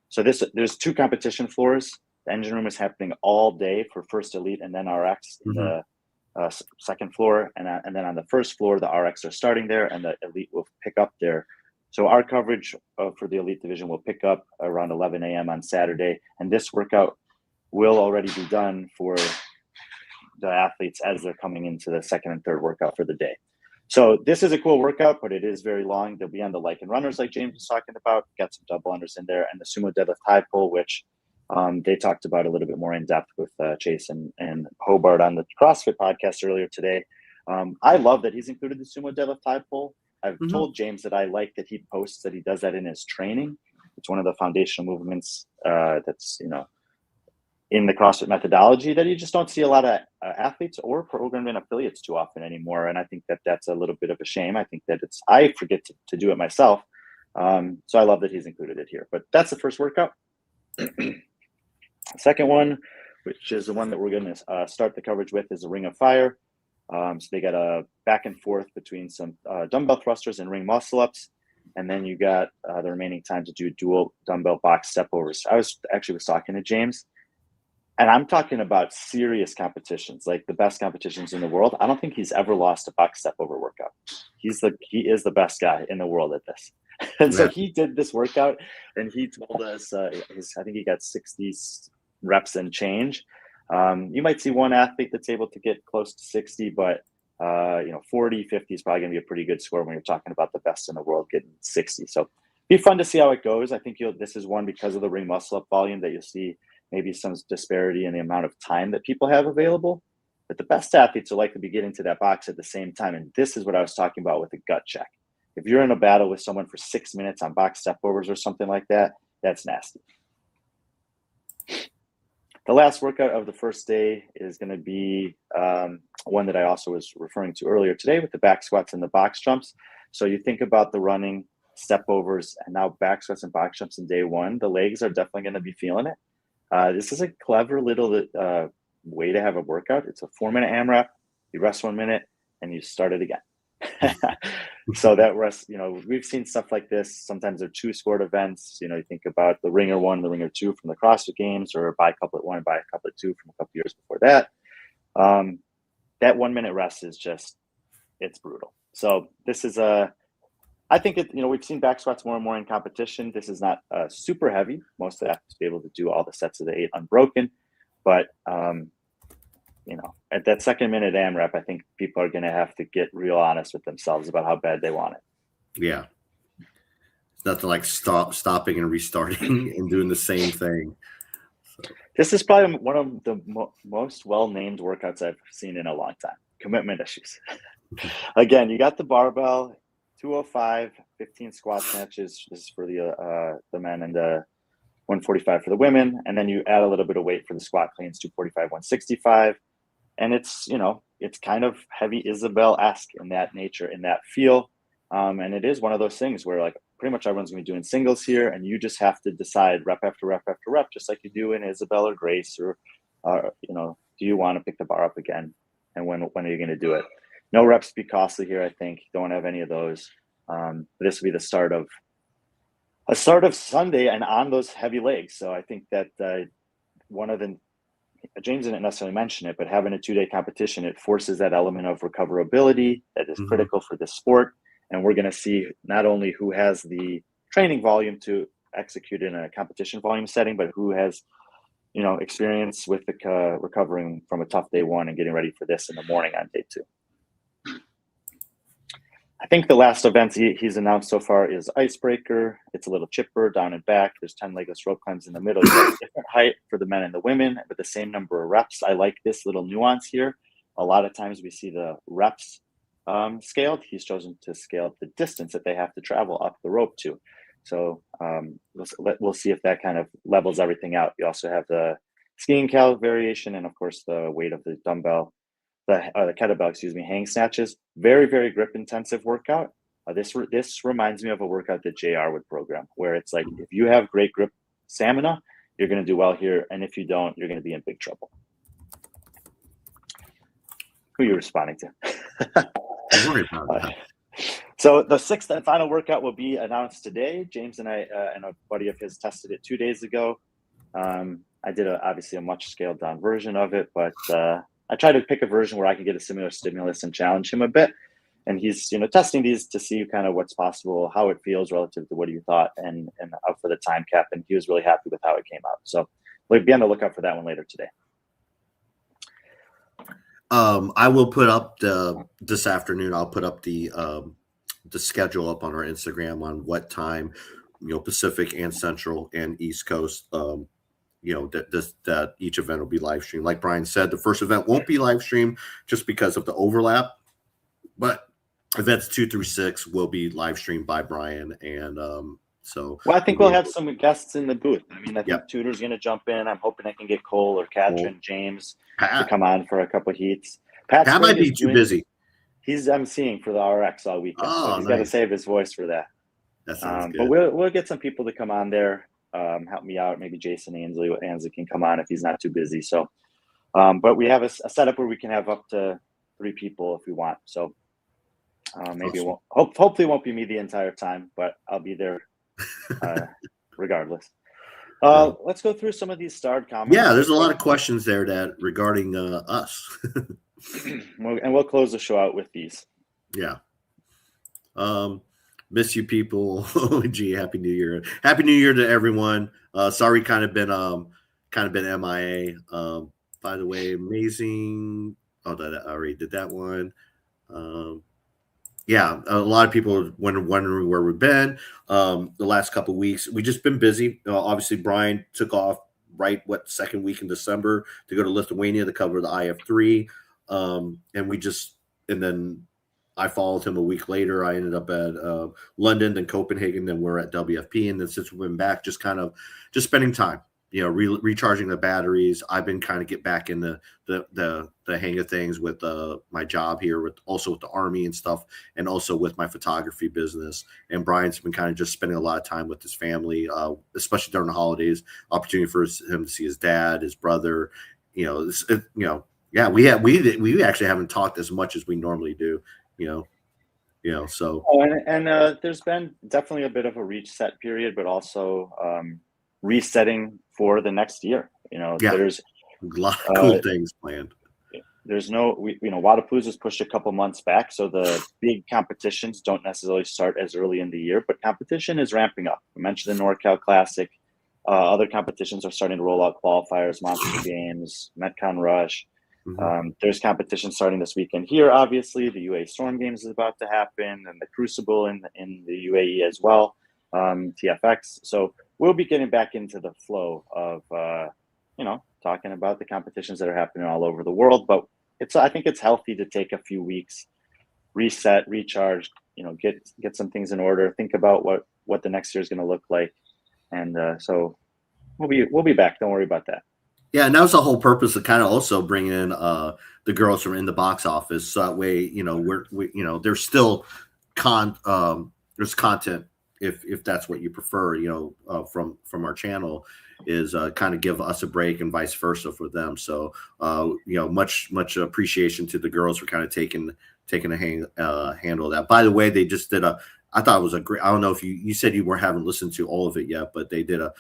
Speaker 3: So there's 2 competition floors. The engine room is happening all day for First Elite and then RX in the second floor. And then on the first floor, the RX are starting there and the Elite will pick up there. So our coverage for the Elite division will pick up around 11 a.m. on Saturday. And this workout will already be done for the athletes as they're coming into the second and third workout for the day. So this is a cool workout, but it is very long. They'll be on the and runners like James was talking about, got some double unders in there, and the sumo deadlift high pull, which they talked about a little bit more in depth with Chase and Hobart on the CrossFit podcast earlier today. I love that he's included the sumo deadlift high pull. I've told James that I like that he posts that he does that in his training. It's one of the foundational movements that's, in the CrossFit methodology that you just don't see a lot of athletes or program affiliates too often anymore. And I think that that's a little bit of a shame. I think that I forget to do it myself. So I love that he's included it here, but that's the first workout. Second one, which is the one that we're going to start the coverage with, is a ring of fire. So they got a back and forth between some dumbbell thrusters and ring muscle ups. And then you got the remaining time to do dual dumbbell box step overs. I was talking to James, and I'm talking about serious competitions, like the best competitions in the world. I don't think he's ever lost a box step over workout. He is the best guy in the world at this. And so he did this workout, and he told us, I think he got 60 reps and change. You might see one athlete that's able to get close to 60, but 40, 50 is probably going to be a pretty good score when you're talking about the best in the world getting 60. So be fun to see how it goes. I think this is one, because of the ring muscle up volume, that you'll see maybe some disparity in the amount of time that people have available. But the best athletes are likely to be getting to that box at the same time. And this is what I was talking about with the gut check. If you're in a battle with someone for 6 minutes on box step overs or something like that, that's nasty. The last workout of the first day is going to be one that I also was referring to earlier today with the back squats and the box jumps. So you think about the running, step overs, and now back squats and box jumps in day one. The legs are definitely going to be feeling it. This is a clever little way to have a workout. It's a 4-minute AMRAP. You rest 1 minute and you start it again. So that rest, we've seen stuff like this. Sometimes they're 2 scored events. You think about the Ringer 1, the Ringer 2 from the CrossFit Games, or Bicouplet 1, Bicouplet 2 from a couple years before that. That 1 minute rest is it's brutal. So this is I think we've seen back squats more and more in competition. This is not super heavy. Most of the athletes be able to do all the sets of the 8 unbroken, but at that 2nd minute AMRAP, I think people are going to have to get real honest with themselves about how bad they want it.
Speaker 1: Yeah. It's nothing like stopping and restarting and doing the same thing. So.
Speaker 3: This is probably one of the most well-named workouts I've seen in a long time. Commitment issues. Again, you got the barbell, 205, 15 squat snatches. This is for the men, and the 145 for the women. And then you add a little bit of weight for the squat cleans, 245, 165. And it's kind of heavy Isabel-esque in that nature, in that feel. And it is one of those things where pretty much everyone's going to be doing singles here, and you just have to decide rep after rep after rep, just like you do in Isabel or Grace, or do you want to pick the bar up again, and when are you going to do it? No reps be costly here, I think. Don't have any of those. This will be the start of Sunday and on those heavy legs. So I think that one of the James didn't necessarily mention it, but having a 2-day competition, it forces that element of recoverability that is critical for this sport. And we're going to see not only who has the training volume to execute in a competition volume setting, but who has, experience with the recovering from a tough day 1 and getting ready for this in the morning on day 2. I think the last event he's announced so far is Icebreaker. It's a little chipper down and back. There's 10 legless rope climbs in the middle. You got a different height for the men and the women, but the same number of reps. I like this little nuance here. A lot of times we see the reps scaled. He's chosen to scale the distance that they have to travel up the rope to. So we'll see if that kind of levels everything out. You also have the skiing cal variation, and of course the weight of the dumbbell. The kettlebell, hang snatches. Very, very grip intensive workout. This reminds me of a workout that JR would program, where it's like, if you have great grip stamina, you're going to do well here. And if you don't, you're going to be in big trouble. Who are you responding to? So the 6th and final workout will be announced today. James and I and a buddy of his tested it 2 days ago. I did obviously a much scaled down version of it, but I tried to pick a version where I could get a similar stimulus and challenge him a bit. And he's, testing these to see kind of what's possible, how it feels relative to what you thought, and out for the time cap. And he was really happy with how it came out. So we'll be on the lookout for that one later today.
Speaker 1: I will put up this afternoon. I'll put up the schedule up on our Instagram on what time, Pacific and Central and East Coast. That each event will be live streamed. Like Brian said, the first event won't be live streamed just because of the overlap, but events 2 through 6 will be live streamed by Brian. And so,
Speaker 3: well, I think we'll have some guests in the booth. I mean, I think
Speaker 1: Yep.
Speaker 3: Tudor's going to jump in. I'm hoping I can get Cole or Katrin, James to come on for a couple of heats.
Speaker 1: Pat might be too busy.
Speaker 3: He's emceeing for the RX all weekend, so he's got to save his voice for that.
Speaker 1: That sounds good.
Speaker 3: But we'll get some people to come on there, help me out. Maybe Jason Ansley can come on if he's not too busy. So, but we have a setup where we can have up to 3 people if we want. So maybe
Speaker 1: awesome.
Speaker 3: hopefully it won't be me the entire time, but I'll be there regardless. Let's go through some of these starred comments.
Speaker 1: Yeah, there's a lot of questions there regarding us.
Speaker 3: And we'll close the show out with these.
Speaker 1: Yeah. Miss you people. Gee, happy New Year. Happy New Year to everyone. Sorry, kind of been MIA. By the way, amazing. Oh, I already did that one. Yeah, a lot of people are wondering where we've been the last couple of weeks. We've just been busy. Obviously, Brian took off second week in December to go to Lithuania to cover the IF3. And then I followed him a week later. I ended up at London, then Copenhagen, then we're at WFP. And then since we've been back, just spending time, recharging the batteries. I've been kind of get back in the hang of things with my job here, with the Army and stuff, and also with my photography business. And Brian's been kind of just spending a lot of time with his family, especially during the holidays. Opportunity for him to see his dad, his brother. Yeah, we actually haven't talked as much as we normally do. So.
Speaker 3: Oh, and there's been definitely a bit of a reset period, but also resetting for the next year. There's
Speaker 1: a lot of cool things planned.
Speaker 3: There's Wadapalooza's pushed a couple months back, so the big competitions don't necessarily start as early in the year, but competition is ramping up. I mentioned the NorCal Classic. Other competitions are starting to roll out qualifiers, Monster Games, Metcon Rush.
Speaker 1: Mm-hmm.
Speaker 3: There's competition starting this weekend here. Obviously, the UAE Storm Games is about to happen, and the Crucible in the UAE as well, TFX. So we'll be getting back into the flow of, talking about the competitions that are happening all over the world. But I think it's healthy to take a few weeks, reset, recharge, get some things in order, think about what the next year is going to look like, and so we'll be back. Don't worry about that.
Speaker 1: Yeah, and that was the whole purpose of kind of also bringing in the girls from In the Box Office. So that way, there's still there's content if that's what you prefer, from our channel, is kind of give us a break and vice versa for them. So much appreciation to the girls for kind of taking a handle of that. By the way, they just did I thought it was a great. I don't know if you said you haven't listened to all of it yet, but they did an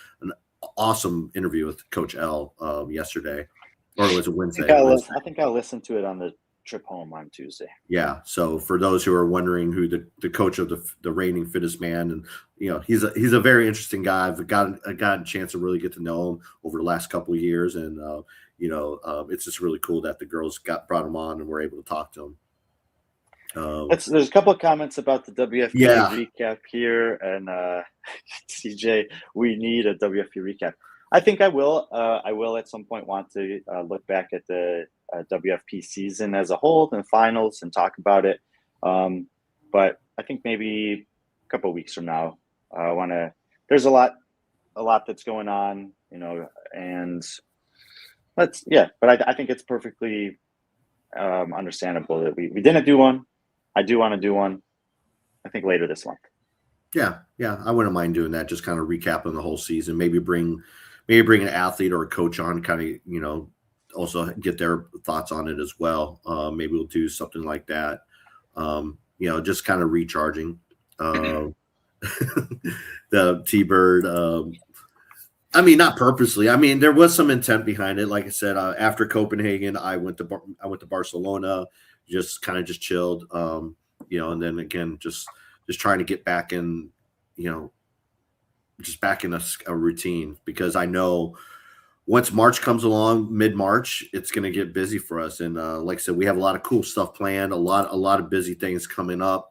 Speaker 1: awesome interview with Coach L yesterday, or was it Wednesday?
Speaker 3: I think I listened to it on the trip home on Tuesday.
Speaker 1: Yeah. So for those who are wondering who the coach of the reigning fittest man, and he's a very interesting guy. I've gotten a chance to really get to know him over the last couple of years, and it's just really cool that the girls brought him on and were able to talk to him.
Speaker 3: There's a couple of comments about the WFP recap here, and CJ, we need a WFP recap. I think I will. I will at some point want to look back at the WFP season as a whole and finals and talk about it. But I think maybe a couple of weeks from now, I want to. There's a lot that's going on, and but I think it's perfectly understandable that we didn't do one. I do want to do one, I think, later this month.
Speaker 1: Yeah, I wouldn't mind doing that. Just kind of recapping the whole season. Maybe bring an athlete or a coach on, kind of, also get their thoughts on it as well. Maybe we'll do something like that. Just kind of recharging. The T-Bird. Not purposely. There was some intent behind it. Like I said, after Copenhagen, I went to Barcelona. Just chilled, and then again, just trying to get back in, just back in a routine, because I know once March comes along, mid-March, it's going to get busy for us. And like I said, we have a lot of cool stuff planned, a lot of busy things coming up,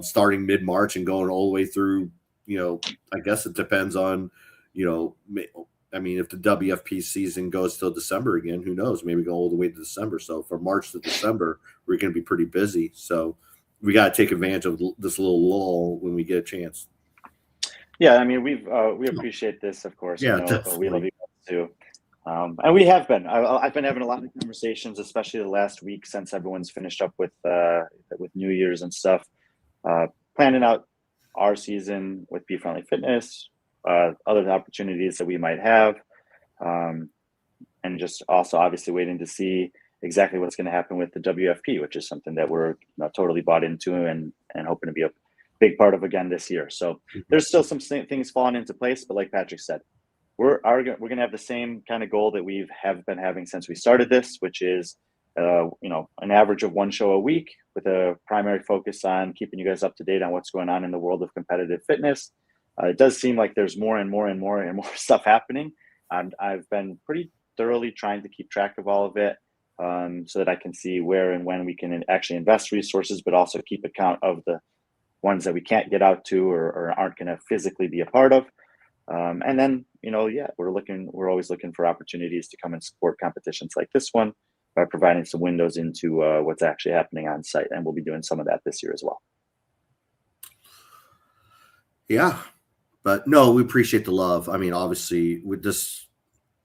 Speaker 1: starting mid-March and going all the way through, I guess it depends on, I mean, if the WFP season goes till December again, who knows? Maybe go all the way to December. So from March to December, we're going to be pretty busy. So we got to take advantage of this little lull when we get a chance.
Speaker 3: Yeah, I mean, we appreciate this, of course.
Speaker 1: Yeah,
Speaker 3: we love you guys too. And we have been. I've been having a lot of conversations, especially the last week since everyone's finished up with New Year's and stuff, planning out our season with B.Friendly Fitness, other opportunities that we might have, and just also obviously waiting to see exactly what's going to happen with the WFP, which is something that we're totally bought into and hoping to be a big part of again this year. So there's still some things falling into place, but like Patrick said, we're going to have the same kind of goal that we have been having since we started this, which is an average of one show a week with a primary focus on keeping you guys up to date on what's going on in the world of competitive fitness. It does seem like there's more and more and more and more stuff happening, and I've been pretty thoroughly trying to keep track of all of it, so that I can see where and when we can actually invest resources, but also keep account of the ones that we can't get out to or aren't going to physically be a part of. And then, we're always looking for opportunities to come and support competitions like this one by providing some windows into what's actually happening on site. And we'll be doing some of that this year as well.
Speaker 1: Yeah, but no, we appreciate the love. I mean, obviously with this,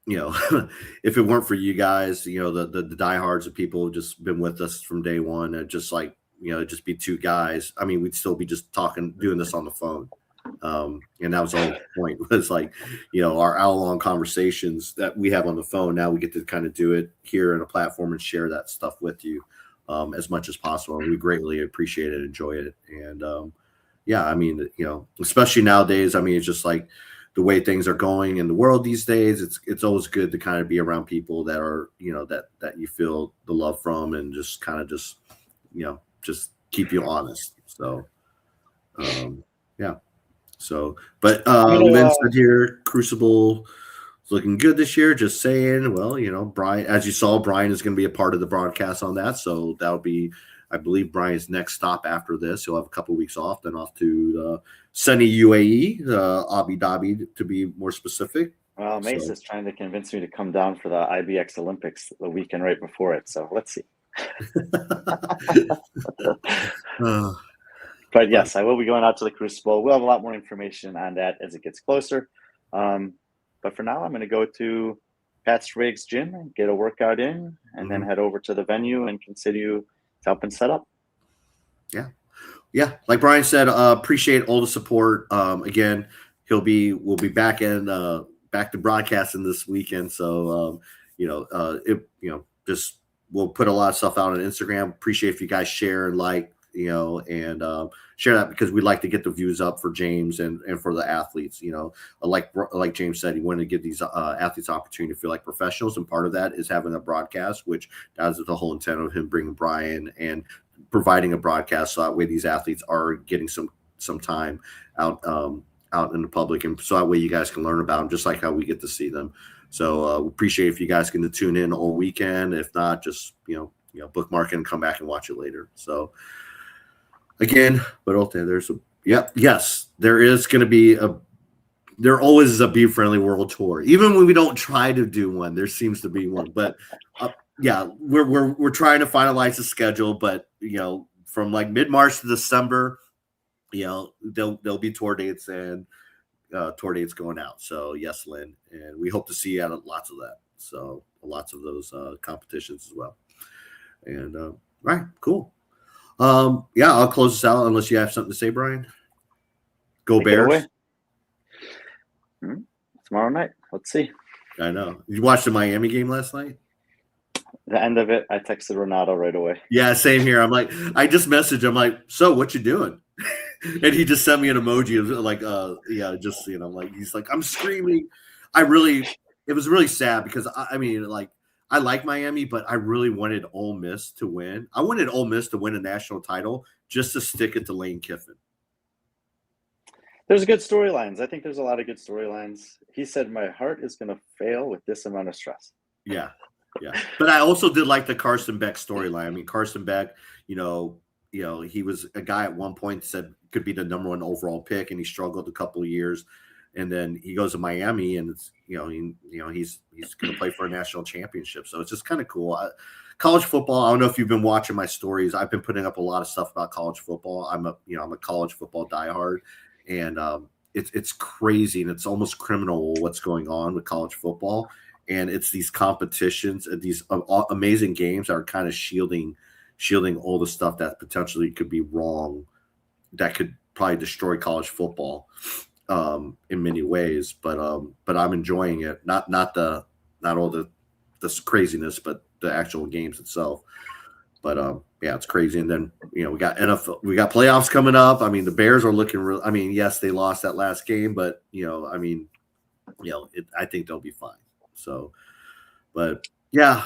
Speaker 1: if it weren't for you guys, the diehards of people who've just been with us from day one, and just like, just be two guys. I mean, we'd still be just doing this on the phone. And that was the whole point, was like, our hour-long conversations that we have on the phone. Now we get to kind of do it here on a platform and share that stuff with you as much as possible. And we greatly appreciate it, enjoy it. And yeah, I mean, especially nowadays, I mean, it's just like the way things are going in the world these days. It's always good to kind of be around people that are, that you feel the love from, and just kind of just keep you honest. So, yeah. So, but Lynn said here, Crucible is looking good this year. Just saying. Well, Brian, as you saw, Brian is going to be a part of the broadcast on that. So that'll be, I believe, Brian's next stop after this. He'll have a couple of weeks off, then off to sunny UAE, Abu Dhabi, to be more specific.
Speaker 3: Well, Mace is trying to convince me to come down for the IBX Olympics the weekend right before it. So let's see. But yes, I will be going out to the Crucible. We'll have a lot more information on that as it gets closer. But for now, I'm going to go to Pat Sprague's gym and get a workout in, and then head over to the venue and continue to help and set up. Yeah. Like Brian said, appreciate all the support. Again, we'll be back to broadcasting this weekend. So, just we'll put a lot of stuff out on Instagram. Appreciate if you guys share and like, and share that, because we'd like to get the views up for James and for the athletes. Like James said, he wanted to give these athletes opportunity to feel like professionals, and part of that is having a broadcast, which that's the whole intent of him bringing Brian and providing a broadcast, so that way these athletes are getting some time out in the public, and so that way you guys can learn about them just like how we get to see them. So appreciate if you guys can tune in all weekend. If not, just bookmark it and come back and watch it later. So again, but okay, yes, there is going to be there always is a B.Friendly World Tour. Even when we don't try to do one, there seems to be one. But yeah, we're trying to finalize the schedule. But from like mid-March to December, there'll be tour dates and tour dates going out. So yes, Lynn, and we hope to see you at lots of that. So lots of those competitions as well. And right, cool. Yeah, I'll close this out unless you have something to say, Brian. Go Bears. Tomorrow night. Let's see. I know. You watched the Miami game last night? The end of it, I texted Ronaldo right away. Yeah, same here. I'm like, I just messaged him, like, so what you doing? And he just sent me an emoji of like, just, like, he's like, I'm screaming. It was really sad because I mean, like, I like Miami, but I really wanted Ole Miss to win. I wanted Ole Miss to win a national title just to stick it to Lane Kiffin. There's good storylines. I think there's a lot of good storylines. He said, "My heart is going to fail with this amount of stress."
Speaker 1: Yeah. But I also did like the Carson Beck storyline. I mean, Carson Beck, he was a guy at one point said could be the number 1 overall pick, and he struggled a couple of years, and then he goes to Miami, and it's he's going to play for a national championship. So it's just kind of cool. College football. I don't know if you've been watching my stories. I've been putting up a lot of stuff about college football. I'm a college football diehard, and it's crazy, and it's almost criminal what's going on with college football. And it's these competitions and these amazing games that are kind of shielding all the stuff that potentially could be wrong, that could probably destroy college football in many ways. But I'm enjoying it. Not all this craziness, but the actual games itself. But yeah, it's crazy. And then we got NFL, we got playoffs coming up. I mean, the Bears are looking real. I mean, yes, they lost that last game, but I think they'll be fine. So, but yeah,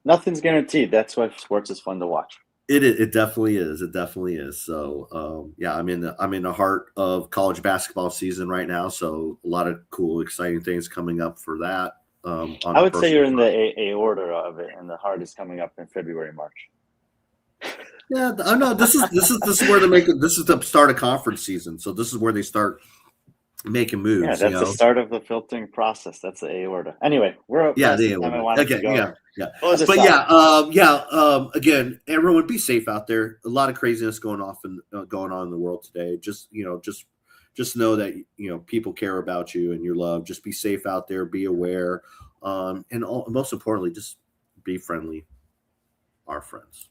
Speaker 3: nothing's guaranteed. That's why sports is fun to watch.
Speaker 1: It definitely is. It definitely is. So, yeah, I'm in the heart of college basketball season right now. So a lot of cool, exciting things coming up for that.
Speaker 3: I would say you're in the A order of it, and the heart is coming up in February, March.
Speaker 1: Yeah, I know. This is where they make it. This is the start of conference season. So this is where they start making moves.
Speaker 3: Yeah, that's the start of the filtering process. That's the A order. Anyway, we're up.
Speaker 1: Yeah, the A order. Okay, yeah. But again, everyone be safe out there. A lot of craziness going on in the world today. Just know that people care about you and your love. Just be safe out there. Be aware, and most importantly, just be friendly. Our friends.